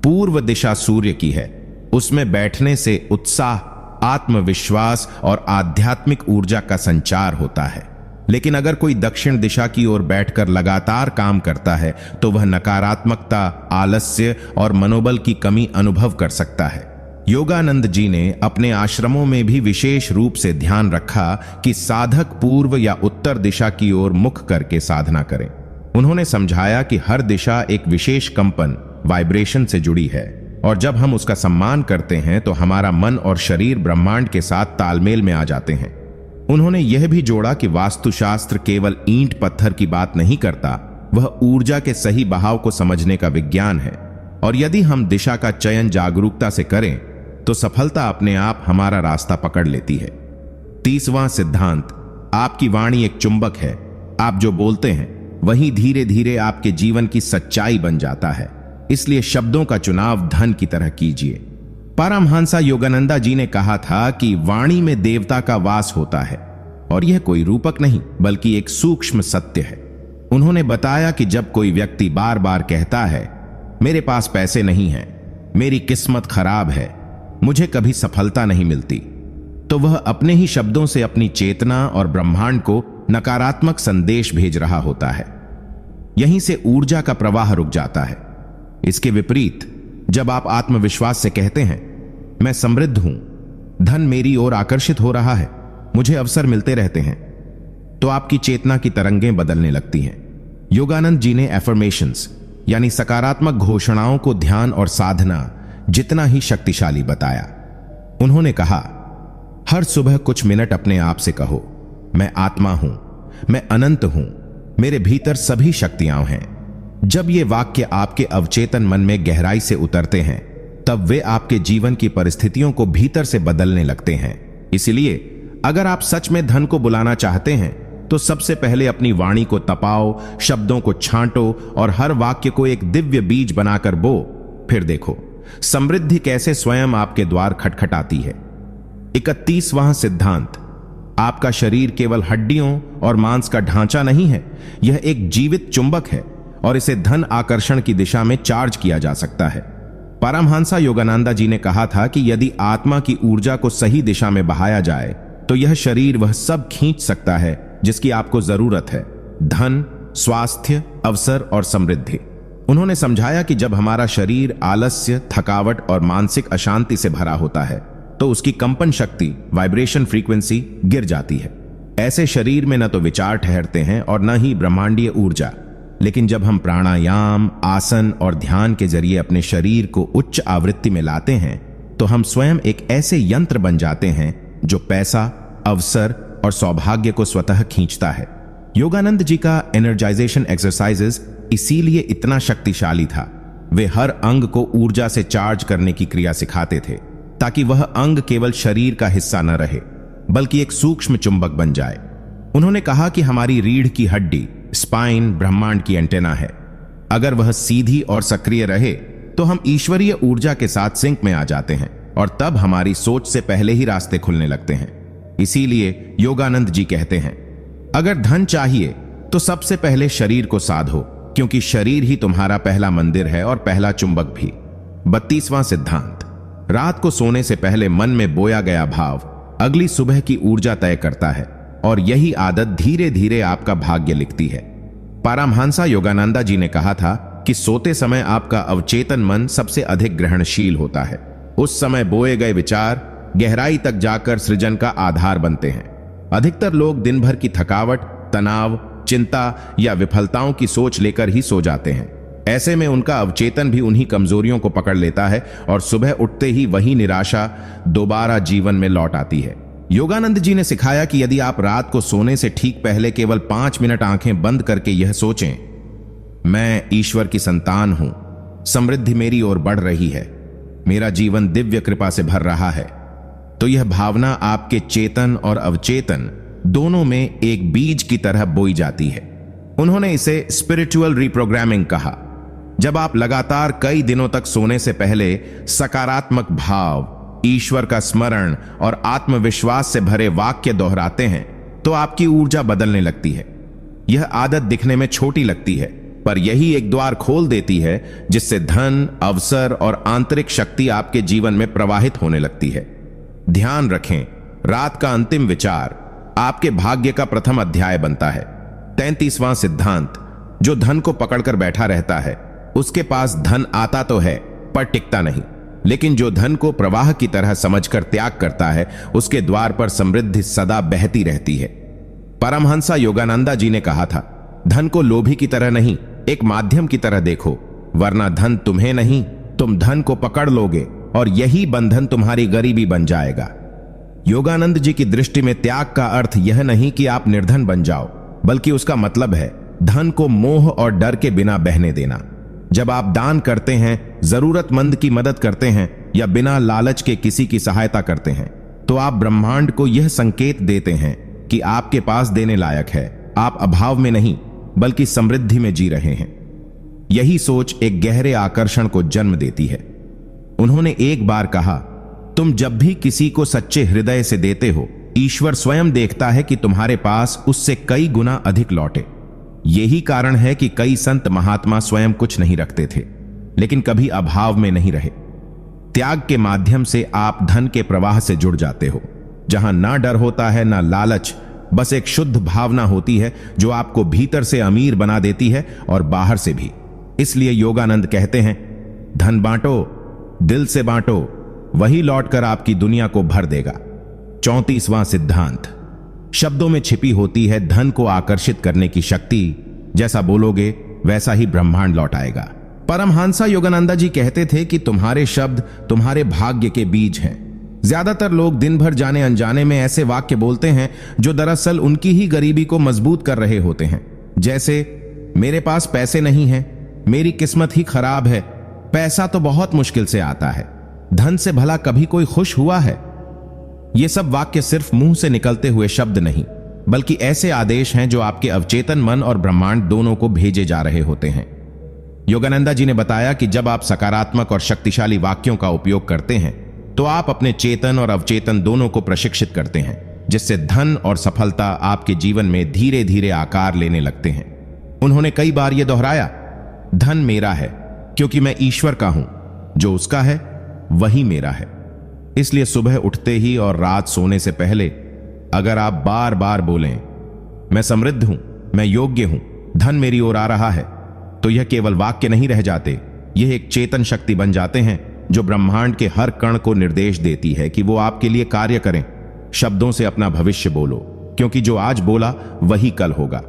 पूर्व दिशा सूर्य की है, उसमें बैठने से उत्साह, आत्मविश्वास और आध्यात्मिक ऊर्जा का संचार होता है। लेकिन अगर कोई दक्षिण दिशा की ओर बैठकर लगातार काम करता है तो वह नकारात्मकता, आलस्य और मनोबल की कमी अनुभव कर सकता है। योगानंद जी ने अपने आश्रमों में भी विशेष रूप से ध्यान रखा कि साधक पूर्व या उत्तर दिशा की ओर मुख करके साधना करें। उन्होंने समझाया कि हर दिशा एक विशेष कंपन, वाइब्रेशन से जुड़ी है और जब हम उसका सम्मान करते हैं तो हमारा मन और शरीर ब्रह्मांड के साथ तालमेल में आ जाते हैं। उन्होंने यह भी जोड़ा कि वास्तुशास्त्र केवल ईंट पत्थर की बात नहीं करता, वह ऊर्जा के सही बहाव को समझने का विज्ञान है। और यदि हम दिशा का चयन जागरूकता से करें तो सफलता अपने आप हमारा रास्ता पकड़ लेती है। 30वां सिद्धांत, आपकी वाणी एक चुंबक है। आप जो बोलते हैं वही धीरे धीरे आपके जीवन की सच्चाई बन जाता है, इसलिए शब्दों का चुनाव धन की तरह कीजिए। परमहंसा योगानंदा जी ने कहा था कि वाणी में देवता का वास होता है और यह कोई रूपक नहीं बल्कि एक सूक्ष्म सत्य है। उन्होंने बताया कि जब कोई व्यक्ति बार बार कहता है, मेरे पास पैसे नहीं हैं, मेरी किस्मत खराब है, मुझे कभी सफलता नहीं मिलती, तो वह अपने ही शब्दों से अपनी चेतना और ब्रह्मांड को नकारात्मक संदेश भेज रहा होता है। यहीं से ऊर्जा का प्रवाह रुक जाता है। इसके विपरीत जब आप आत्मविश्वास से कहते हैं, मैं समृद्ध हूं, धन मेरी ओर आकर्षित हो रहा है, मुझे अवसर मिलते रहते हैं, तो आपकी चेतना की तरंगें बदलने लगती हैं। योगानंद जी ने एफर्मेशंस यानी सकारात्मक घोषणाओं को ध्यान और साधना जितना ही शक्तिशाली बताया। उन्होंने कहा, हर सुबह कुछ मिनट अपने आप से कहो, मैं आत्मा हूं, मैं अनंत हूं, मेरे भीतर सभी शक्तियां हैं। जब ये वाक्य आपके अवचेतन मन में गहराई से उतरते हैं तब वे आपके जीवन की परिस्थितियों को भीतर से बदलने लगते हैं। इसलिए अगर आप सच में धन को बुलाना चाहते हैं तो सबसे पहले अपनी वाणी को तपाओ, शब्दों को छांटो और हर वाक्य को एक दिव्य बीज बनाकर बो। फिर देखो समृद्धि कैसे स्वयं आपके द्वार खटखटाती है। 31वां सिद्धांत, आपका शरीर केवल हड्डियों और मांस का ढांचा नहीं है, यह एक जीवित चुंबक है और इसे धन आकर्षण की दिशा में चार्ज किया जा सकता है। परमहंसा योगानंदा जी ने कहा था कि यदि आत्मा की ऊर्जा को सही दिशा में बहाया जाए तो यह शरीर वह सब खींच सकता है जिसकी आपको जरूरत है, धन, स्वास्थ्य, अवसर और समृद्धि। उन्होंने समझाया कि जब हमारा शरीर आलस्य, थकावट और मानसिक अशांति से भरा होता है तो उसकी कंपन शक्ति, वाइब्रेशन फ्रीक्वेंसी गिर जाती है। ऐसे शरीर में न तो विचार ठहरते हैं और न ही ब्रह्मांडीय ऊर्जा। लेकिन जब हम प्राणायाम, आसन और ध्यान के जरिए अपने शरीर को उच्च आवृत्ति में लाते हैं तो हम स्वयं एक ऐसे यंत्र बन जाते हैं जो पैसा, अवसर और सौभाग्य को स्वतः खींचता है। योगानंद जी का एनर्जाइजेशन एक्सरसाइजेस इसीलिए इतना शक्तिशाली था। वे हर अंग को ऊर्जा से चार्ज करने की क्रिया सिखाते थे ताकि वह अंग केवल शरीर का हिस्सा न रहे बल्कि एक सूक्ष्म चुंबक बन जाए। उन्होंने कहा कि हमारी रीढ़ की हड्डी, स्पाइन, ब्रह्मांड की एंटेना है। अगर वह सीधी और सक्रिय रहे तो हम ईश्वरीय ऊर्जा के साथ सिंक में आ जाते हैं और तब हमारी सोच से पहले ही रास्ते खुलने लगते हैं। इसीलिए योगानंद जी कहते हैं, अगर धन चाहिए तो सबसे पहले शरीर को साधो, क्योंकि शरीर ही तुम्हारा पहला मंदिर है और पहला चुंबक भी। 32वां सिद्धांत, रात को सोने से पहले मन में बोया गया भाव अगली सुबह की ऊर्जा तय करता है और यही आदत धीरे धीरे आपका भाग्य लिखती है। परमहंसा योगानंदा जी ने कहा था, कि सोते समय आपका अवचेतन मन सबसे अधिक ग्रहणशील होता है। उस समय बोए गए विचार गहराई तक जाकर सृजन का आधार बनते हैं। अधिकतर लोग दिन भर की थकावट, तनाव, चिंता या विफलताओं की सोच लेकर ही सो जाते हैं। ऐसे में उनका अवचेतन भी उन्हीं कमजोरियों को पकड़ लेता है और सुबह उठते ही वही निराशा दोबारा जीवन में लौट आती है। योगानंद जी ने सिखाया कि यदि आप रात को सोने से ठीक पहले केवल 5 मिनट आंखें बंद करके यह सोचें, मैं ईश्वर की संतान हूं, समृद्धि मेरी ओर बढ़ रही है, मेरा जीवन दिव्य कृपा से भर रहा है, तो यह भावना आपके चेतन और अवचेतन दोनों में एक बीज की तरह बोई जाती है। उन्होंने इसे स्पिरिचुअल रिप्रोग्रामिंग कहा। जब आप लगातार कई दिनों तक सोने से पहले सकारात्मक भाव, ईश्वर का स्मरण और आत्मविश्वास से भरे वाक्य दोहराते हैं तो आपकी ऊर्जा बदलने लगती है। यह आदत दिखने में छोटी लगती है, पर यही एक द्वार खोल देती है जिससे धन, अवसर और आंतरिक शक्ति आपके जीवन में प्रवाहित होने लगती है। ध्यान रखें, रात का अंतिम विचार आपके भाग्य का प्रथम अध्याय बनता है। 33वां सिद्धांत, जो धन को पकड़कर बैठा रहता है उसके पास धन आता तो है पर टिकता नहीं, लेकिन जो धन को प्रवाह की तरह समझकर त्याग करता है उसके द्वार पर समृद्धि सदा बहती रहती है। परमहंसा योगानंदा जी ने कहा था, धन को लोभी की तरह नहीं, एक माध्यम की तरह देखो, वरना धन तुम्हें नहीं, तुम धन को पकड़ लोगे और यही बंधन तुम्हारी गरीबी बन जाएगा। योगानंद जी की दृष्टि में त्याग का अर्थ यह नहीं कि आप निर्धन बन जाओ, बल्कि उसका मतलब है धन को मोह और डर के बिना बहने देना। जब आप दान करते हैं, जरूरतमंद की मदद करते हैं या बिना लालच के किसी की सहायता करते हैं, तो आप ब्रह्मांड को यह संकेत देते हैं कि आपके पास देने लायक है। आप अभाव में नहीं बल्कि समृद्धि में जी रहे हैं। यही सोच एक गहरे आकर्षण को जन्म देती है। उन्होंने एक बार कहा, तुम जब भी किसी को सच्चे हृदय से देते हो, ईश्वर स्वयं देखता है कि तुम्हारे पास उससे कई गुना अधिक लौटे। यही कारण है कि कई संत महात्मा स्वयं कुछ नहीं रखते थे, लेकिन कभी अभाव में नहीं रहे। त्याग के माध्यम से आप धन के प्रवाह से जुड़ जाते हो, जहां ना डर होता है ना लालच, बस एक शुद्ध भावना होती है जो आपको भीतर से अमीर बना देती है और बाहर से भी। इसलिए योगानंद कहते हैं, धन बांटो, दिल से बांटो, वही लौटकर आपकी दुनिया को भर देगा। 34वां सिद्धांत, शब्दों में छिपी होती है धन को आकर्षित करने की शक्ति। जैसा बोलोगे वैसा ही ब्रह्मांड लौट आएगा। परमहंसा योगानंदा जी कहते थे कि तुम्हारे शब्द तुम्हारे भाग्य के बीज हैं। ज्यादातर लोग दिन भर जाने अनजाने में ऐसे वाक्य बोलते हैं जो दरअसल उनकी ही गरीबी को मजबूत कर रहे होते हैं। जैसे, मेरे पास पैसे नहीं हैं, मेरी किस्मत ही खराब है, पैसा तो बहुत मुश्किल से आता है, धन से भला कभी कोई खुश हुआ है। ये सब वाक्य सिर्फ मुंह से निकलते हुए शब्द नहीं, बल्कि ऐसे आदेश हैं जो आपके अवचेतन मन और ब्रह्मांड दोनों को भेजे जा रहे होते हैं। योगानंदा जी ने बताया कि जब आप सकारात्मक और शक्तिशाली वाक्यों का उपयोग करते हैं तो आप अपने चेतन और अवचेतन दोनों को प्रशिक्षित करते हैं, जिससे धन और सफलता आपके जीवन में धीरे धीरे आकार लेने लगते हैं। उन्होंने कई बार यह दोहराया, धन मेरा है क्योंकि मैं ईश्वर का हूं, जो उसका है वही मेरा है। इसलिए सुबह उठते ही और रात सोने से पहले अगर आप बार बार बोलें, मैं समृद्ध हूं, मैं योग्य हूं, धन मेरी ओर आ रहा है, तो यह केवल वाक्य नहीं रह जाते, यह एक चेतन शक्ति बन जाते हैं जो ब्रह्मांड के हर कण को निर्देश देती है कि वो आपके लिए कार्य करें। शब्दों से अपना भविष्य बोलो, क्योंकि जो आज बोला वही कल होगा।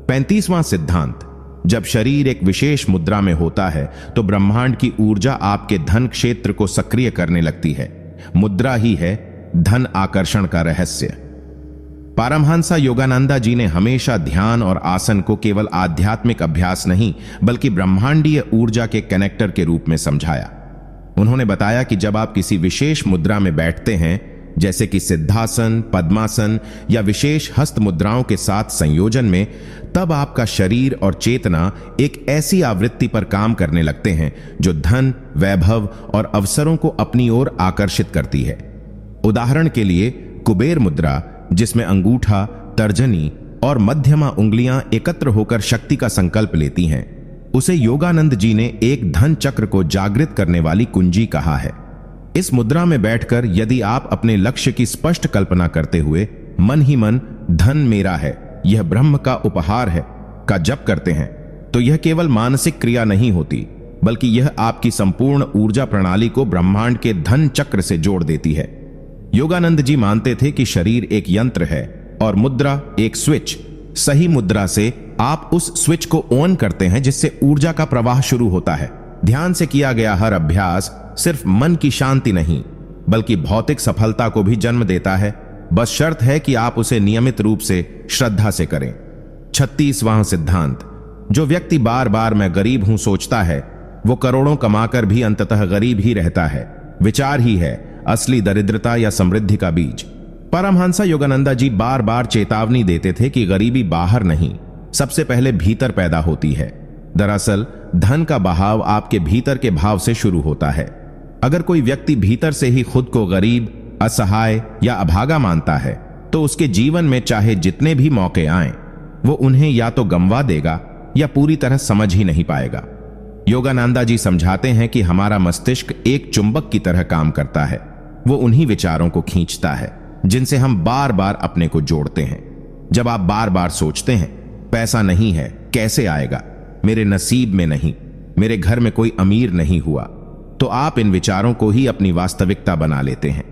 35वां सिद्धांत, जब शरीर एक विशेष मुद्रा में होता है तो ब्रह्मांड की ऊर्जा आपके धन क्षेत्र को सक्रिय करने लगती है। मुद्रा ही है धन आकर्षण का रहस्य। परमहंसा योगानंदा जी ने हमेशा ध्यान और आसन को केवल आध्यात्मिक अभ्यास नहीं बल्कि ब्रह्मांडीय ऊर्जा के कनेक्टर के रूप में समझाया। उन्होंने बताया कि जब आप किसी विशेष मुद्रा में बैठते हैं, जैसे कि सिद्धासन, पद्मासन या विशेष हस्त मुद्राओं के साथ संयोजन में, तब आपका शरीर और चेतना एक ऐसी आवृत्ति पर काम करने लगते हैं जो धन, वैभव और अवसरों को अपनी ओर आकर्षित करती है। उदाहरण के लिए कुबेर मुद्रा, जिसमें अंगूठा, तर्जनी और मध्यमा उंगलियां एकत्र होकर शक्ति का संकल्प लेती हैं, उसे योगानंद जी ने एक धन चक्र को जागृत करने वाली कुंजी कहा है। इस मुद्रा में बैठकर यदि आप अपने लक्ष्य की स्पष्ट कल्पना करते हुए मन ही मन धन मेरा है, यह ब्रह्म का उपहार है का जप करते हैं, तो यह केवल मानसिक क्रिया नहीं होती, बल्कि यह आपकी संपूर्ण ऊर्जा प्रणाली को ब्रह्मांड के धन चक्र से जोड़ देती है। योगानंद जी मानते थे कि शरीर एक यंत्र है और मुद्रा एक स्विच। सही मुद्रा से आप उस स्विच को ऑन करते हैं, जिससे ऊर्जा का प्रवाह शुरू होता है। ध्यान से किया गया हर अभ्यास सिर्फ मन की शांति नहीं, बल्कि भौतिक सफलता को भी जन्म देता है। बस शर्त है कि आप उसे नियमित रूप से श्रद्धा से करें। 36वां सिद्धांत। जो व्यक्ति बार बार मैं गरीब हूं सोचता है, वो करोड़ों कमाकर भी अंततः गरीब ही रहता है। विचार ही है असली दरिद्रता या समृद्धि का बीज। परमहंस योगानंदा जी बार बार चेतावनी देते थे कि गरीबी बाहर नहीं, सबसे पहले भीतर पैदा होती है। दरअसल धन का बहाव आपके भीतर के भाव से शुरू होता है। अगर कोई व्यक्ति भीतर से ही खुद को गरीब, असहाय या अभागा मानता है, तो उसके जीवन में चाहे जितने भी मौके आएं, वो उन्हें या तो गंवा देगा या पूरी तरह समझ ही नहीं पाएगा। योगानंदा जी समझाते हैं कि हमारा मस्तिष्क एक चुंबक की तरह काम करता है। वो उन्हीं विचारों को खींचता है जिनसे हम बार बार अपने को जोड़ते हैं। जब आप बार बार सोचते हैं, पैसा नहीं है, कैसे आएगा, मेरे नसीब में नहीं, मेरे घर में कोई अमीर नहीं हुआ, तो आप इन विचारों को ही अपनी वास्तविकता बना लेते हैं।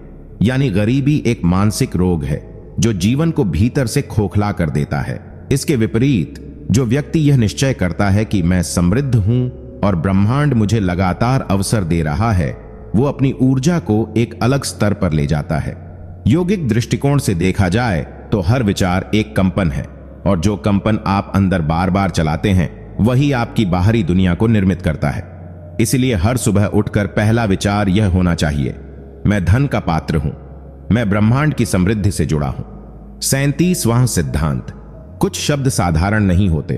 यानी गरीबी एक मानसिक रोग है जो जीवन को भीतर से खोखला कर देता है। इसके विपरीत जो व्यक्ति यह निश्चय करता है कि मैं समृद्ध हूं और ब्रह्मांड मुझे लगातार अवसर दे रहा है, वो अपनी ऊर्जा को एक अलग स्तर पर ले जाता है। योगिक दृष्टिकोण से देखा जाए तो हर विचार एक कंपन है, और जो कंपन आप अंदर बार बार चलाते हैं, वही आपकी बाहरी दुनिया को निर्मित करता है। इसलिए हर सुबह उठकर पहला विचार यह होना चाहिए, मैं धन का पात्र हूं, मैं ब्रह्मांड की समृद्धि से जुड़ा हूं। 37वां सिद्धांत। कुछ शब्द साधारण नहीं होते,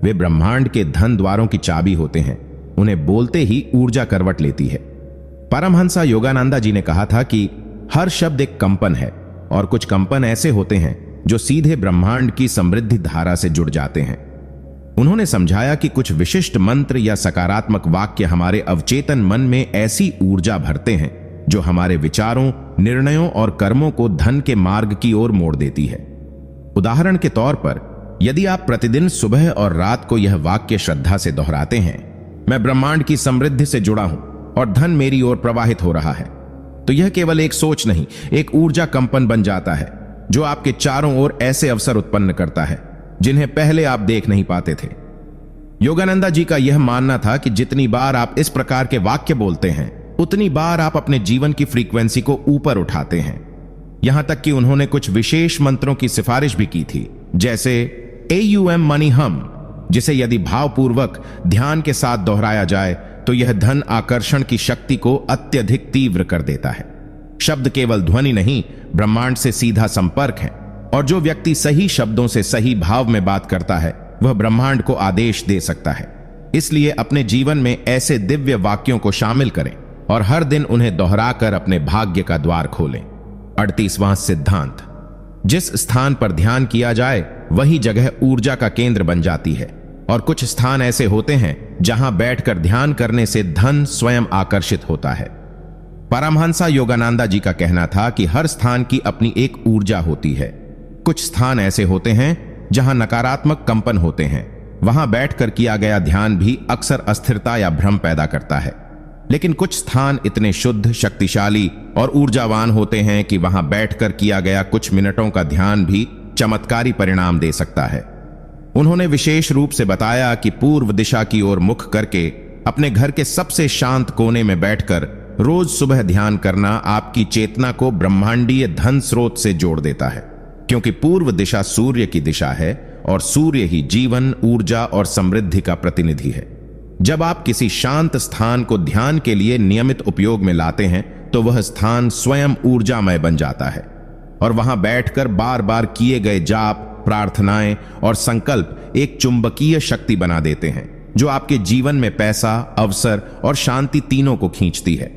वे ब्रह्मांड के धन द्वारों की चाबी होते हैं। उन्हें बोलते ही ऊर्जा करवट लेती है। परमहंसा योगानंदा जी ने कहा था कि हर शब्द एक कंपन है, और कुछ कंपन ऐसे होते हैं जो सीधे ब्रह्मांड की समृद्धि धारा से जुड़ जाते हैं। उन्होंने समझाया कि कुछ विशिष्ट मंत्र या सकारात्मक वाक्य हमारे अवचेतन मन में ऐसी ऊर्जा भरते हैं जो हमारे विचारों, निर्णयों और कर्मों को धन के मार्ग की ओर मोड़ देती है। उदाहरण के तौर पर, यदि आप प्रतिदिन सुबह और रात को यह वाक्य श्रद्धा से दोहराते हैं, मैं ब्रह्मांड की समृद्धि से जुड़ा हूं और धन मेरी ओर प्रवाहित हो रहा है, तो यह केवल एक सोच नहीं, एक ऊर्जा कंपन बन जाता है जो आपके चारों ओर ऐसे अवसर उत्पन्न करता है जिन्हें पहले आप देख नहीं पाते थे। योगानंदा जी का यह मानना था कि जितनी बार आप इस प्रकार के वाक्य बोलते हैं, उतनी बार आप अपने जीवन की फ्रीक्वेंसी को ऊपर उठाते हैं। यहां तक कि उन्होंने कुछ विशेष मंत्रों की सिफारिश भी की थी, जैसे AUM मनी हम, जिसे यदि भावपूर्वक ध्यान के साथ दोहराया जाए तो यह धन आकर्षण की शक्ति को अत्यधिक तीव्र कर देता है। शब्द केवल ध्वनि नहीं, ब्रह्मांड से सीधा संपर्क है, और जो व्यक्ति सही शब्दों से सही भाव में बात करता है, वह ब्रह्मांड को आदेश दे सकता है। इसलिए अपने जीवन में ऐसे दिव्य वाक्यों को शामिल करें और हर दिन उन्हें दोहराकर अपने भाग्य का द्वार खोलें। 38वां सिद्धांत। जिस स्थान पर ध्यान किया जाए, वही जगह ऊर्जा का केंद्र बन जाती है, और कुछ स्थान ऐसे होते हैं जहां बैठकर ध्यान करने से धन स्वयं आकर्षित होता है। परमहंसा योगानंदा जी का कहना था कि हर स्थान की अपनी एक ऊर्जा होती है। कुछ स्थान ऐसे होते हैं जहां नकारात्मक कंपन होते हैं, वहां बैठकर किया गया ध्यान भी अक्सर अस्थिरता या भ्रम पैदा करता है। लेकिन कुछ स्थान इतने शुद्ध, शक्तिशाली और ऊर्जावान होते हैं कि वहां बैठकर किया गया कुछ मिनटों का ध्यान भी चमत्कारी परिणाम दे सकता है। उन्होंने विशेष रूप से बताया कि पूर्व दिशा की ओर मुख करके अपने घर के सबसे शांत कोने में बैठकर रोज सुबह ध्यान करना आपकी चेतना को ब्रह्मांडीय धन स्रोत से जोड़ देता है, क्योंकि पूर्व दिशा सूर्य की दिशा है और सूर्य ही जीवन, ऊर्जा और समृद्धि का प्रतिनिधि है। जब आप किसी शांत स्थान को ध्यान के लिए नियमित उपयोग में लाते हैं, तो वह स्थान स्वयं ऊर्जामय बन जाता है, और वहां बैठकर बार बार किए गए जाप, प्रार्थनाएं और संकल्प एक चुंबकीय शक्ति बना देते हैं जो आपके जीवन में पैसा, अवसर और शांति तीनों को खींचती है।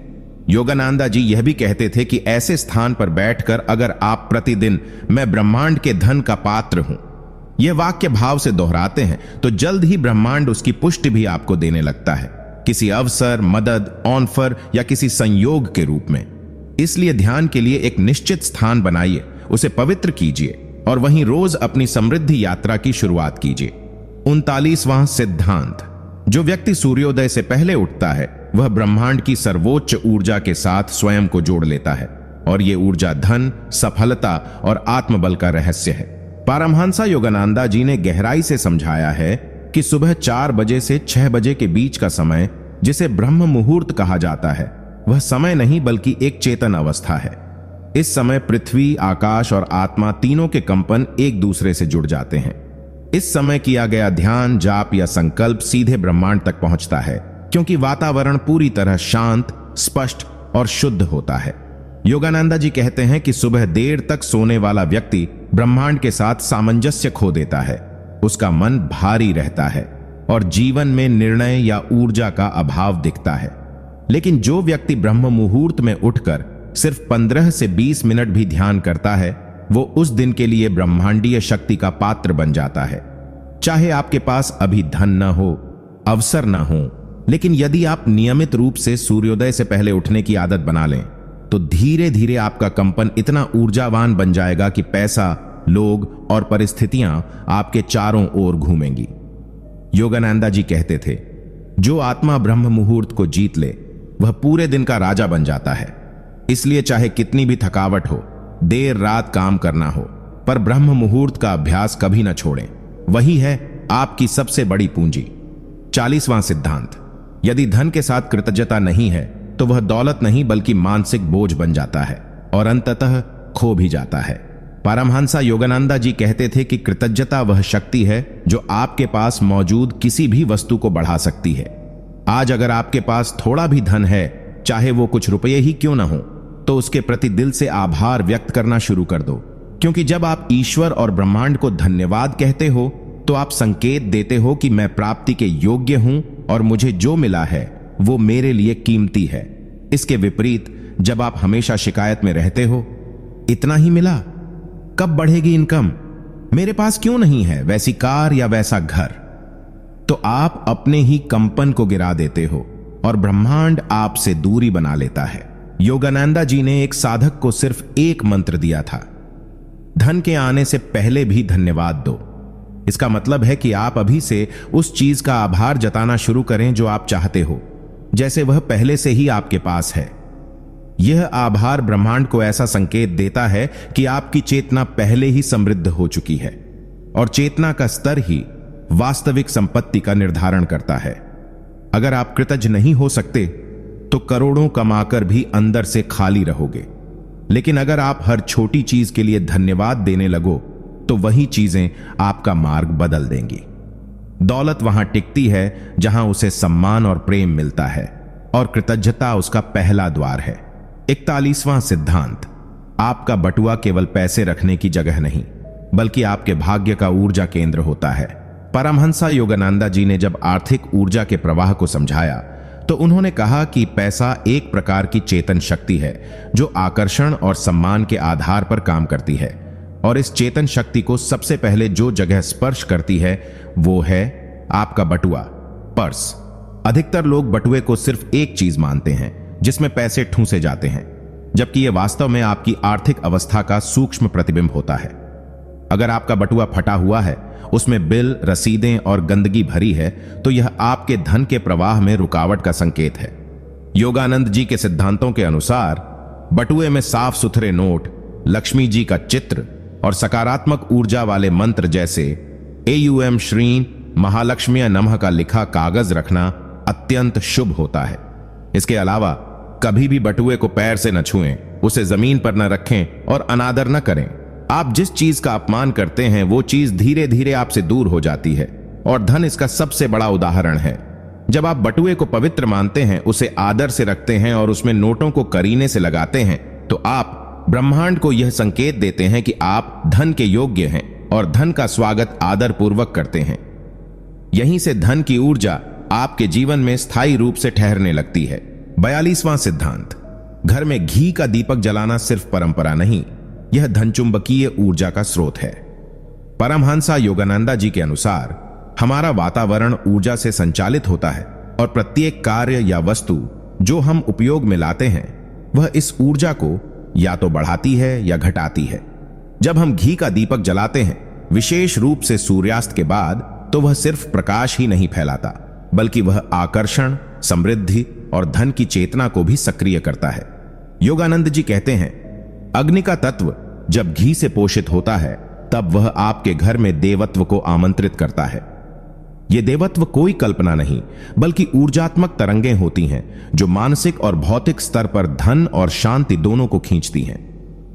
योगानंदा जी यह भी कहते थे कि ऐसे स्थान पर बैठकर अगर आप प्रतिदिन मैं ब्रह्मांड के धन का पात्र हूं यह वाक्य भाव से दोहराते हैं, तो जल्द ही ब्रह्मांड उसकी पुष्टि भी आपको देने लगता है, किसी अवसर, मदद, ऑफर या किसी संयोग के रूप में। इसलिए ध्यान के लिए एक निश्चित स्थान बनाइए, उसे पवित्र कीजिए और वहीं रोज अपनी समृद्धि यात्रा की शुरुआत कीजिए। 39वां सिद्धांत। जो व्यक्ति सूर्योदय से पहले उठता है वह ब्रह्मांड की सर्वोच्च ऊर्जा के साथ स्वयं को जोड़ लेता है और यह ऊर्जा धन, सफलता और आत्मबल का रहस्य है। पारमहंसा योगानंदा जी ने गहराई से समझाया है कि सुबह 4 बजे से 6 बजे के बीच का समय, जिसे ब्रह्म मुहूर्त कहा जाता है, वह समय नहीं बल्कि एक चेतन अवस्था है। इस समय पृथ्वी, आकाश और आत्मा तीनों के कंपन एक दूसरे से जुड़ जाते हैं। इस समय किया गया ध्यान, जाप या संकल्प सीधे ब्रह्मांड तक पहुंचता है, क्योंकि वातावरण पूरी तरह शांत, स्पष्ट और शुद्ध होता है। योगानंदा जी कहते हैं कि सुबह देर तक सोने वाला व्यक्ति ब्रह्मांड के साथ सामंजस्य खो देता है, उसका मन भारी रहता है और जीवन में निर्णय या ऊर्जा का अभाव दिखता है। लेकिन जो व्यक्ति ब्रह्म मुहूर्त में उठकर सिर्फ 15 से 20 मिनट भी ध्यान करता है, वो उस दिन के लिए ब्रह्मांडीय शक्ति का पात्र बन जाता है। चाहे आपके पास अभी धन न हो, अवसर न हो, लेकिन यदि आप नियमित रूप से सूर्योदय से पहले उठने की आदत बना लें तो धीरे धीरे आपका कंपन इतना ऊर्जावान बन जाएगा कि पैसा, लोग और परिस्थितियां आपके चारों ओर घूमेंगी। योगानंदा जी कहते थे, जो आत्मा ब्रह्म मुहूर्त को जीत ले वह पूरे दिन का राजा बन जाता है। इसलिए चाहे कितनी भी थकावट हो, देर रात काम करना हो, पर ब्रह्म मुहूर्त का अभ्यास कभी न छोड़ें। वही है आपकी सबसे बड़ी पूंजी। 40वां सिद्धांत। यदि धन के साथ कृतज्ञता नहीं है तो वह दौलत नहीं बल्कि मानसिक बोझ बन जाता है और अंततः खो भी जाता है। पारमहंसा योगानंदा जी कहते थे कि कृतज्ञता वह शक्ति है जो आपके पास मौजूद किसी भी वस्तु को बढ़ा सकती है। आज अगर आपके पास थोड़ा भी धन है, चाहे वो कुछ रुपये ही क्यों ना हो, तो उसके प्रति दिल से आभार व्यक्त करना शुरू कर दो, क्योंकि जब आप ईश्वर और ब्रह्मांड को धन्यवाद कहते हो तो आप संकेत देते हो कि मैं प्राप्ति के योग्य हूं और मुझे जो मिला है वो मेरे लिए कीमती है। इसके विपरीत जब आप हमेशा शिकायत में रहते हो, इतना ही मिला, कब बढ़ेगी इनकम, मेरे पास क्यों नहीं है वैसी कार या वैसा घर, तो आप अपने ही कंपन को गिरा देते हो और ब्रह्मांड आपसे दूरी बना लेता है। योगानंदा जी ने एक साधक को सिर्फ एक मंत्र दिया था, धन के आने से पहले भी धन्यवाद दो। इसका मतलब है कि आप अभी से उस चीज का आभार जताना शुरू करें जो आप चाहते हो, जैसे वह पहले से ही आपके पास है। यह आभार ब्रह्मांड को ऐसा संकेत देता है कि आपकी चेतना पहले ही समृद्ध हो चुकी है और चेतना का स्तर ही वास्तविक संपत्ति का निर्धारण करता है। अगर आप कृतज्ञ नहीं हो सकते तो करोड़ों कमाकर भी अंदर से खाली रहोगे, लेकिन अगर आप हर छोटी चीज के लिए धन्यवाद देने लगो तो वही चीजें आपका मार्ग बदल देंगी। दौलत वहां टिकती है जहां उसे सम्मान और प्रेम मिलता है और कृतज्ञता उसका पहला द्वार है। 41वां सिद्धांत। आपका बटुआ केवल पैसे रखने की जगह नहीं बल्कि आपके भाग्य का ऊर्जा केंद्र होता है। परमहंसा योगानंदा जी ने जब आर्थिक ऊर्जा के प्रवाह को समझाया तो उन्होंने कहा कि पैसा एक प्रकार की चेतन शक्ति है जो आकर्षण और सम्मान के आधार पर काम करती है, और इस चेतन शक्ति को सबसे पहले जो जगह स्पर्श करती है वो है आपका बटुआ, पर्स। अधिकतर लोग बटुए को सिर्फ एक चीज मानते हैं जिसमें पैसे ठूंसे जाते हैं, जबकि यह वास्तव में आपकी आर्थिक अवस्था का सूक्ष्म प्रतिबिंब होता है। अगर आपका बटुआ फटा हुआ है, उसमें बिल, रसीदें और गंदगी भरी है, तो यह आपके धन के प्रवाह में रुकावट का संकेत है। योगानंद जी के सिद्धांतों के अनुसार बटुए में साफ सुथरे नोट, लक्ष्मी जी का चित्र और सकारात्मक ऊर्जा वाले मंत्र जैसे एयूएम श्रीं महालक्ष्मी नमः का लिखा कागज रखना अत्यंत शुभ होता है। इसके अलावा कभी भी बटुए को पैर से न छुएं, उसे जमीन पर न रखें और अनादर न करें। आप जिस चीज का अपमान करते हैं वो चीज धीरे धीरे आपसे दूर हो जाती है, और धन इसका सबसे बड़ा उदाहरण है। जब आप बटुए को पवित्र मानते हैं, उसे आदर से रखते हैं और उसमें नोटों को करीने से लगाते हैं, तो आप ब्रह्मांड को यह संकेत देते हैं कि आप धन के योग्य हैं और धन का स्वागत आदर पूर्वक करते हैं। यहीं से धन की ऊर्जा आपके जीवन में स्थायी रूप से ठहरने लगती है। 42वां सिद्धांत। घर में घी का दीपक जलाना सिर्फ परंपरा नहीं, यह धनचुंबकीय ऊर्जा का स्रोत है। परमहंसा योगानंदा जी के अनुसार हमारा वातावरण ऊर्जा से संचालित होता है और प्रत्येक कार्य या वस्तु जो हम उपयोग में लाते हैं वह इस ऊर्जा को या तो बढ़ाती है या घटाती है। जब हम घी का दीपक जलाते हैं, विशेष रूप से सूर्यास्त के बाद, तो वह सिर्फ प्रकाश ही नहीं फैलाता, बल्कि वह आकर्षण, समृद्धि और धन की चेतना को भी सक्रिय करता है। योगानंद जी कहते हैं, अग्नि का तत्व जब घी से पोषित होता है तब वह आपके घर में देवत्व को आमंत्रित करता है। यह देवत्व कोई कल्पना नहीं, बल्कि ऊर्जात्मक तरंगें होती हैं जो मानसिक और भौतिक स्तर पर धन और शांति दोनों को खींचती हैं।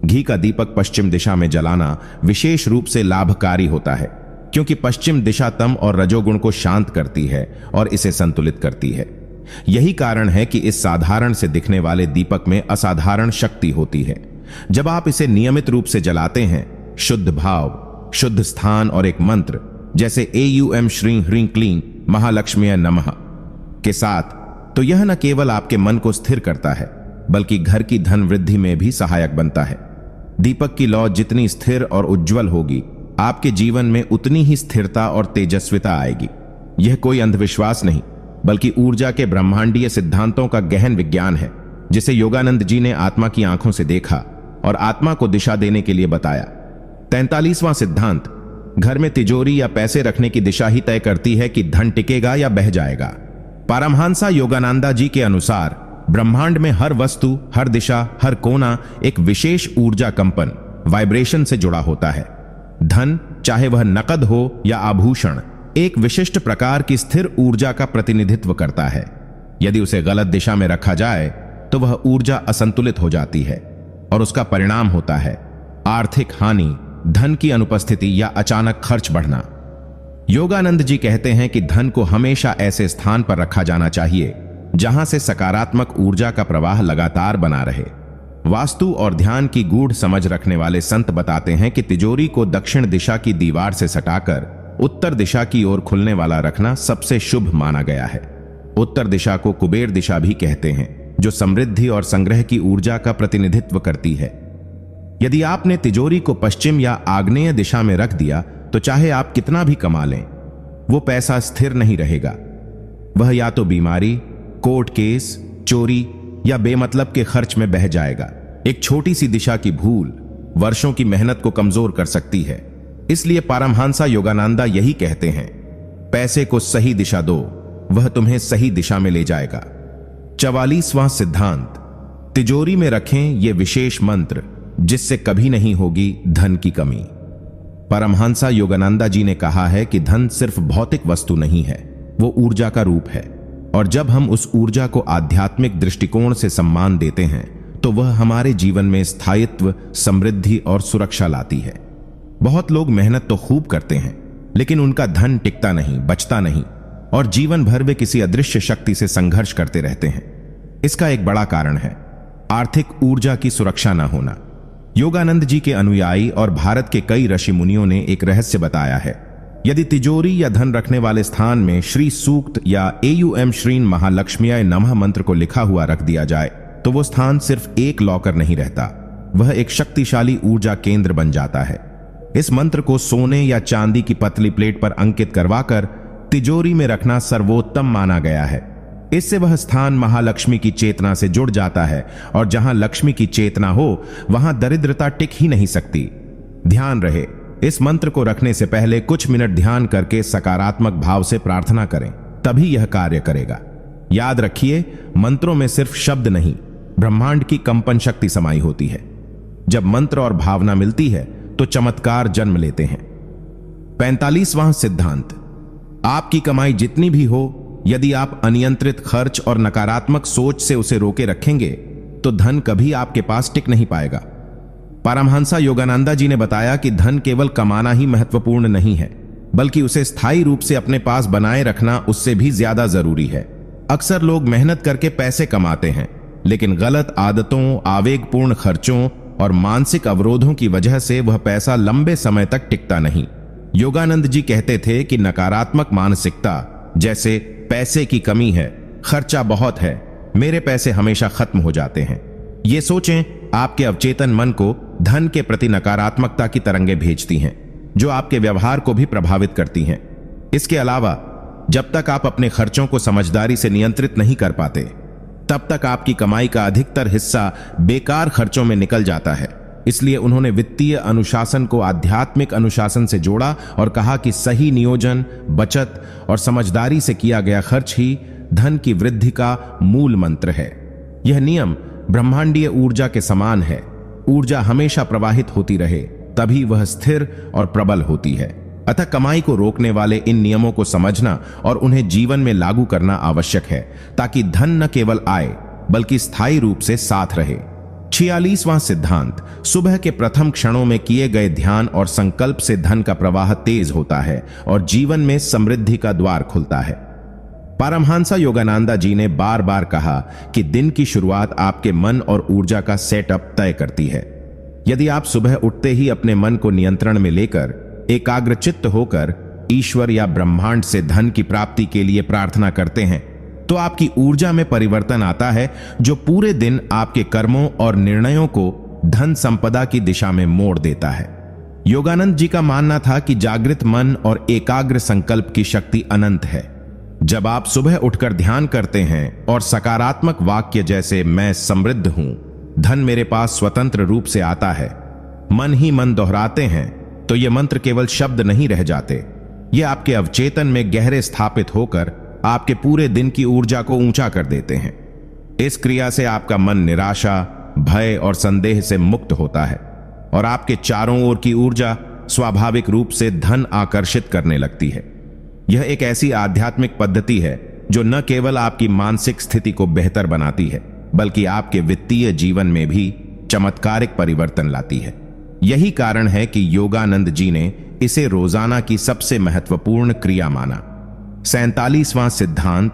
घी का दीपक पश्चिम दिशा में जलाना विशेष रूप से लाभकारी होता है, क्योंकि पश्चिम दिशा तम और रजोगुण को शांत करती है और इसे संतुलित करती है। यही कारण है कि इस साधारण से दिखने वाले दीपक में असाधारण शक्ति होती है। जब आप इसे नियमित रूप से जलाते हैं, शुद्ध भाव, शुद्ध स्थान और एक मंत्र जैसे AUM श्रीं ह्रीं क्लीं महालक्ष्मी नमः के साथ, तो यह न केवल आपके मन को स्थिर करता है, बल्कि घर की धन वृद्धि में भी सहायक बनता है। दीपक की लौ जितनी स्थिर और उज्जवल होगी, आपके जीवन में उतनी ही स्थिरता और तेजस्विता आएगी। यह कोई अंधविश्वास नहीं, बल्कि ऊर्जा के ब्रह्मांडीय सिद्धांतों का गहन विज्ञान है, जिसे योगानंद जी ने आत्मा की आंखों से देखा और आत्मा को दिशा देने के लिए बताया। 43वां सिद्धांत घर में तिजोरी या पैसे रखने की दिशा ही तय करती है कि धन टिकेगा या बह जाएगा। पारमहंसा योगानंदा जी के अनुसार ब्रह्मांड में हर वस्तु, हर दिशा, हर कोना एक विशेष ऊर्जा कंपन, वाइब्रेशन से जुड़ा होता है। धन, चाहे वह नकद हो या आभूषण, एक विशिष्ट प्रकार की स्थिर ऊर्जा का प्रतिनिधित्व करता है। यदि उसे गलत दिशा में रखा जाए तो वह ऊर्जा असंतुलित हो जाती है और उसका परिणाम होता है आर्थिक हानि, धन की अनुपस्थिति या अचानक खर्च बढ़ना। योगानंद जी कहते हैं कि धन को हमेशा ऐसे स्थान पर रखा जाना चाहिए जहां से सकारात्मक ऊर्जा का प्रवाह लगातार बना रहे। वास्तु और ध्यान की गूढ़ समझ रखने वाले संत बताते हैं कि तिजोरी को दक्षिण दिशा की दीवार से सटाकर उत्तर दिशा की ओर खुलने वाला रखना सबसे शुभ माना गया है। उत्तर दिशा को कुबेर दिशा भी कहते हैं, जो समृद्धि और संग्रह की ऊर्जा का प्रतिनिधित्व करती है। यदि आपने तिजोरी को पश्चिम या आग्नेय दिशा में रख दिया तो चाहे आप कितना भी कमा लें, वो पैसा स्थिर नहीं रहेगा। वह या तो बीमारी, कोर्ट केस, चोरी या बेमतलब के खर्च में बह जाएगा। एक छोटी सी दिशा की भूल वर्षों की मेहनत को कमजोर कर सकती है। इसलिए पारमहंसा योगानंदा यही कहते हैं, पैसे को सही दिशा दो, वह तुम्हें सही दिशा में ले जाएगा। 44वां सिद्धांत, तिजोरी में रखें ये विशेष मंत्र जिससे कभी नहीं होगी धन की कमी। परमहंसा योगानंदा जी ने कहा है कि धन सिर्फ भौतिक वस्तु नहीं है, वो ऊर्जा का रूप है, और जब हम उस ऊर्जा को आध्यात्मिक दृष्टिकोण से सम्मान देते हैं तो वह हमारे जीवन में स्थायित्व, समृद्धि और सुरक्षा लाती है। बहुत लोग मेहनत तो खूब करते हैं, लेकिन उनका धन टिकता नहीं, बचता नहीं, और जीवन भर वे किसी अदृश्य शक्ति से संघर्ष करते रहते हैं। इसका एक बड़ा कारण है आर्थिक ऊर्जा की सुरक्षा न होना। योगानंद जी के अनुयायी और भारत के कई ऋषि मुनियों ने एक रहस्य बताया है। यदि तिजोरी या धन रखने वाले स्थान में श्री सूक्त या AUM श्रीं महालक्ष्म्याय नमः मंत्र को लिखा हुआ रख दिया जाए तो वो स्थान सिर्फ एक लॉकर नहीं रहता, वह एक शक्तिशाली ऊर्जा केंद्र बन जाता है। इस मंत्र को सोने या चांदी की पतली प्लेट पर अंकित करवाकर तिजोरी में रखना सर्वोत्तम माना गया है। इससे वह स्थान महालक्ष्मी की चेतना से जुड़ जाता है, और जहां लक्ष्मी की चेतना हो वहां दरिद्रता टिक ही नहीं सकती। ध्यान रहे, इस मंत्र को रखने से पहले कुछ मिनट ध्यान करके सकारात्मक भाव से प्रार्थना करें, तभी यह कार्य करेगा। याद रखिए, मंत्रों में सिर्फ शब्द नहीं, ब्रह्मांड की कंपन शक्ति समाई होती है। जब मंत्र और भावना मिलती है तो चमत्कार जन्म लेते हैं। 45वां सिद्धांत, आपकी कमाई जितनी भी हो, यदि आप अनियंत्रित खर्च और नकारात्मक सोच से उसे रोके रखेंगे तो धन कभी आपके पास टिक नहीं पाएगा। परमहंसा योगानंदा जी ने बताया कि धन केवल कमाना ही महत्वपूर्ण नहीं है, बल्कि उसे स्थायी रूप से अपने पास बनाए रखना उससे भी ज्यादा जरूरी है। अक्सर लोग मेहनत करके पैसे कमाते हैं, लेकिन गलत आदतों, आवेगपूर्ण खर्चों और मानसिक अवरोधों की वजह से वह पैसा लंबे समय तक टिकता नहीं। योगानंद जी कहते थे कि नकारात्मक मानसिकता, जैसे पैसे की कमी है, खर्चा बहुत है, मेरे पैसे हमेशा खत्म हो जाते हैं, ये सोचें आपके अवचेतन मन को धन के प्रति नकारात्मकता की तरंगें भेजती हैं, जो आपके व्यवहार को भी प्रभावित करती हैं। इसके अलावा जब तक आप अपने खर्चों को समझदारी से नियंत्रित नहीं कर पाते, तब तक आपकी कमाई का अधिकतर हिस्सा बेकार खर्चों में निकल जाता है, इसलिए उन्होंने वित्तीय अनुशासन को आध्यात्मिक अनुशासन से जोड़ा और कहा कि सही नियोजन, बचत और समझदारी से किया गया खर्च ही धन की वृद्धि का मूल मंत्र है। यह नियम ब्रह्मांडीय ऊर्जा के समान है। ऊर्जा हमेशा प्रवाहित होती रहे, तभी वह स्थिर और प्रबल होती है। अतः कमाई को रोकने वाले इन नियमों को समझना और उन्हें जीवन में लागू करना आवश्यक है, ताकि धन न केवल आए बल्कि स्थायी रूप से साथ रहे। 46वां सिद्धांत, सुबह के प्रथम क्षणों में किए गए ध्यान और संकल्प से धन का प्रवाह तेज होता है और जीवन में समृद्धि का द्वार खुलता है। पारमहंस योगानंदा जी ने बार बार कहा कि दिन की शुरुआत आपके मन और ऊर्जा का सेटअप तय करती है। यदि आप सुबह उठते ही अपने मन को नियंत्रण में लेकर एकाग्रचित्त होकर ईश्वर या ब्रह्मांड से धन की प्राप्ति के लिए प्रार्थना करते हैं, तो आपकी ऊर्जा में परिवर्तन आता है, जो पूरे दिन आपके कर्मों और निर्णयों को धन संपदा की दिशा में मोड़ देता है। योगानंद जी का मानना था कि जागृत मन और एकाग्र संकल्प की शक्ति अनंत है। जब आप सुबह उठकर ध्यान करते हैं और सकारात्मक वाक्य जैसे मैं समृद्ध हूं, धन मेरे पास स्वतंत्र रूप से आता है, मन ही मन दोहराते हैं, तो ये मंत्र केवल शब्द नहीं रह जाते। ये आपके अवचेतन में गहरे स्थापित होकर आपके पूरे दिन की ऊर्जा को ऊंचा कर देते हैं। इस क्रिया से आपका मन निराशा, भय और संदेह से मुक्त होता है और आपके चारों ओर की ऊर्जा स्वाभाविक रूप से धन आकर्षित करने लगती है। यह एक ऐसी आध्यात्मिक पद्धति है जो न केवल आपकी मानसिक स्थिति को बेहतर बनाती है, बल्कि आपके वित्तीय जीवन में भी चमत्कारिक परिवर्तन लाती है। यही कारण है कि योगानंद जी ने इसे रोजाना की सबसे महत्वपूर्ण क्रिया माना। 47वां सिद्धांत,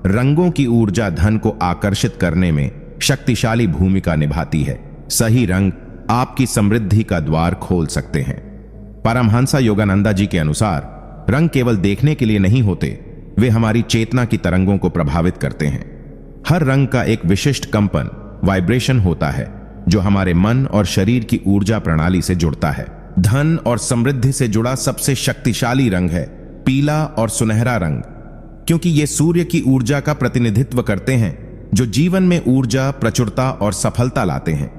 रंगों की ऊर्जा धन को आकर्षित करने में शक्तिशाली भूमिका निभाती है। सही रंग आपकी समृद्धि का द्वार खोल सकते हैं। परमहंस योगानंदा जी के अनुसार रंग केवल देखने के लिए नहीं होते, वे हमारी चेतना की तरंगों को प्रभावित करते हैं। हर रंग का एक विशिष्ट कंपन, वाइब्रेशन होता है, जो हमारे मन और शरीर की ऊर्जा प्रणाली से जुड़ता है। धन और समृद्धि से जुड़ा सबसे शक्तिशाली रंग है पीला और सुनहरा रंग, क्योंकि ये सूर्य की ऊर्जा का प्रतिनिधित्व करते हैं, जो जीवन में ऊर्जा, प्रचुरता और सफलता लाते हैं।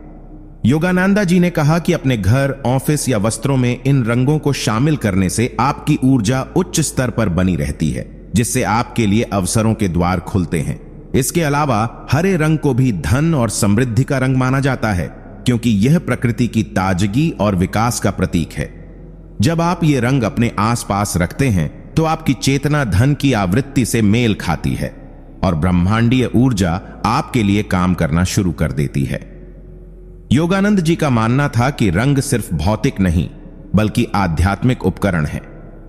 योगानंदा जी ने कहा कि अपने घर, ऑफिस या वस्त्रों में इन रंगों को शामिल करने से आपकी ऊर्जा उच्च स्तर पर बनी रहती है, जिससे आपके लिए अवसरों के द्वार खुलते हैं। इसके अलावा हरे रंग को भी धन और समृद्धि का रंग माना जाता है, क्योंकि यह प्रकृति की ताजगी और विकास का प्रतीक है। जब आप ये रंग अपने आसपास रखते हैं, तो आपकी चेतना धन की आवृत्ति से मेल खाती है और ब्रह्मांडीय ऊर्जा आपके लिए काम करना शुरू कर देती है। योगानंद जी का मानना था कि रंग सिर्फ भौतिक नहीं, बल्कि आध्यात्मिक उपकरण है,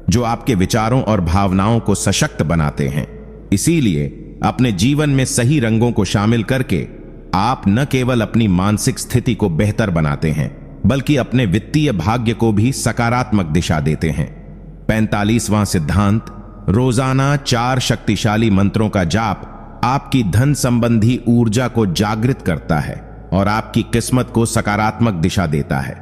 जो आपके विचारों और भावनाओं को सशक्त बनाते हैं। इसीलिए अपने जीवन में सही रंगों को शामिल करके आप न केवल अपनी मानसिक स्थिति को बेहतर बनाते हैं, बल्कि अपने वित्तीय भाग्य को भी सकारात्मक दिशा देते हैं। 45वां सिद्धांत, रोजाना 4 शक्तिशाली मंत्रों का जाप आपकी धन संबंधी ऊर्जा को जागृत करता है और आपकी किस्मत को सकारात्मक दिशा देता है।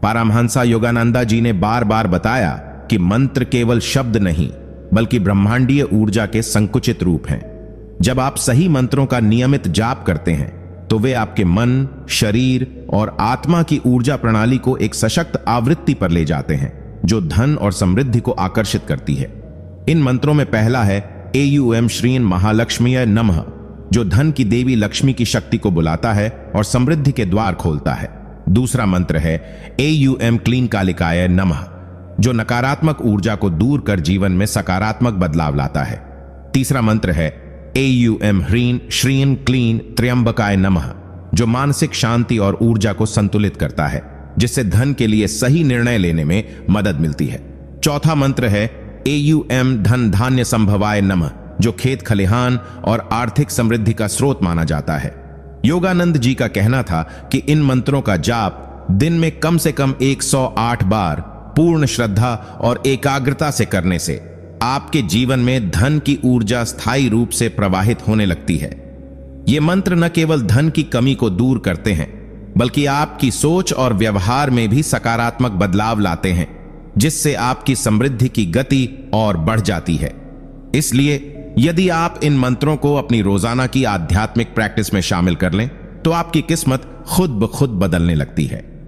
परमहंस योगानंदा जी ने बार बार बताया कि मंत्र केवल शब्द नहीं, बल्कि ब्रह्मांडीय ऊर्जा के संकुचित रूप हैं। जब आप सही मंत्रों का नियमित जाप करते हैं, तो वे आपके मन, शरीर और आत्मा की ऊर्जा प्रणाली को एक सशक्त आवृत्ति पर ले जाते हैं, जो धन और समृद्धि को आकर्षित करती है। इन मंत्रों में पहला है एयूएम श्रीं महालक्ष्मीय नमः, जो धन की देवी लक्ष्मी की शक्ति को बुलाता है और समृद्धि के द्वार खोलता है। दूसरा मंत्र है एयूएम क्लीं कालिकाय नमः, जो नकारात्मक ऊर्जा को दूर कर जीवन में सकारात्मक बदलाव लाता है। तीसरा मंत्र है एयूएम ह्रीं श्रीं क्लीं त्र्यंबकाय नमः, जो मानसिक शांति और ऊर्जा को संतुलित करता है, जिससे धन के लिए सही निर्णय लेने में मदद मिलती है। चौथा मंत्र है एयूएम धन धान्य संभवाय नमः, जो खेत खलिहान और आर्थिक समृद्धि का स्रोत माना जाता है। योगानंद जी का कहना था कि इन मंत्रों का जाप दिन में कम से कम 108 बार पूर्ण श्रद्धा और एकाग्रता से करने से आपके जीवन में धन की ऊर्जा स्थायी रूप से प्रवाहित होने लगती है। ये मंत्र न केवल धन की कमी को दूर करते हैं, बल्कि आपकी सोच और व्यवहार में भी सकारात्मक बदलाव लाते हैं, जिससे आपकी समृद्धि की गति और बढ़ जाती है। इसलिए यदि आप इन मंत्रों को अपनी रोजाना की आध्यात्मिक प्रैक्टिस में शामिल कर लें, तो आपकी किस्मत खुद ब खुद बदलने लगती है।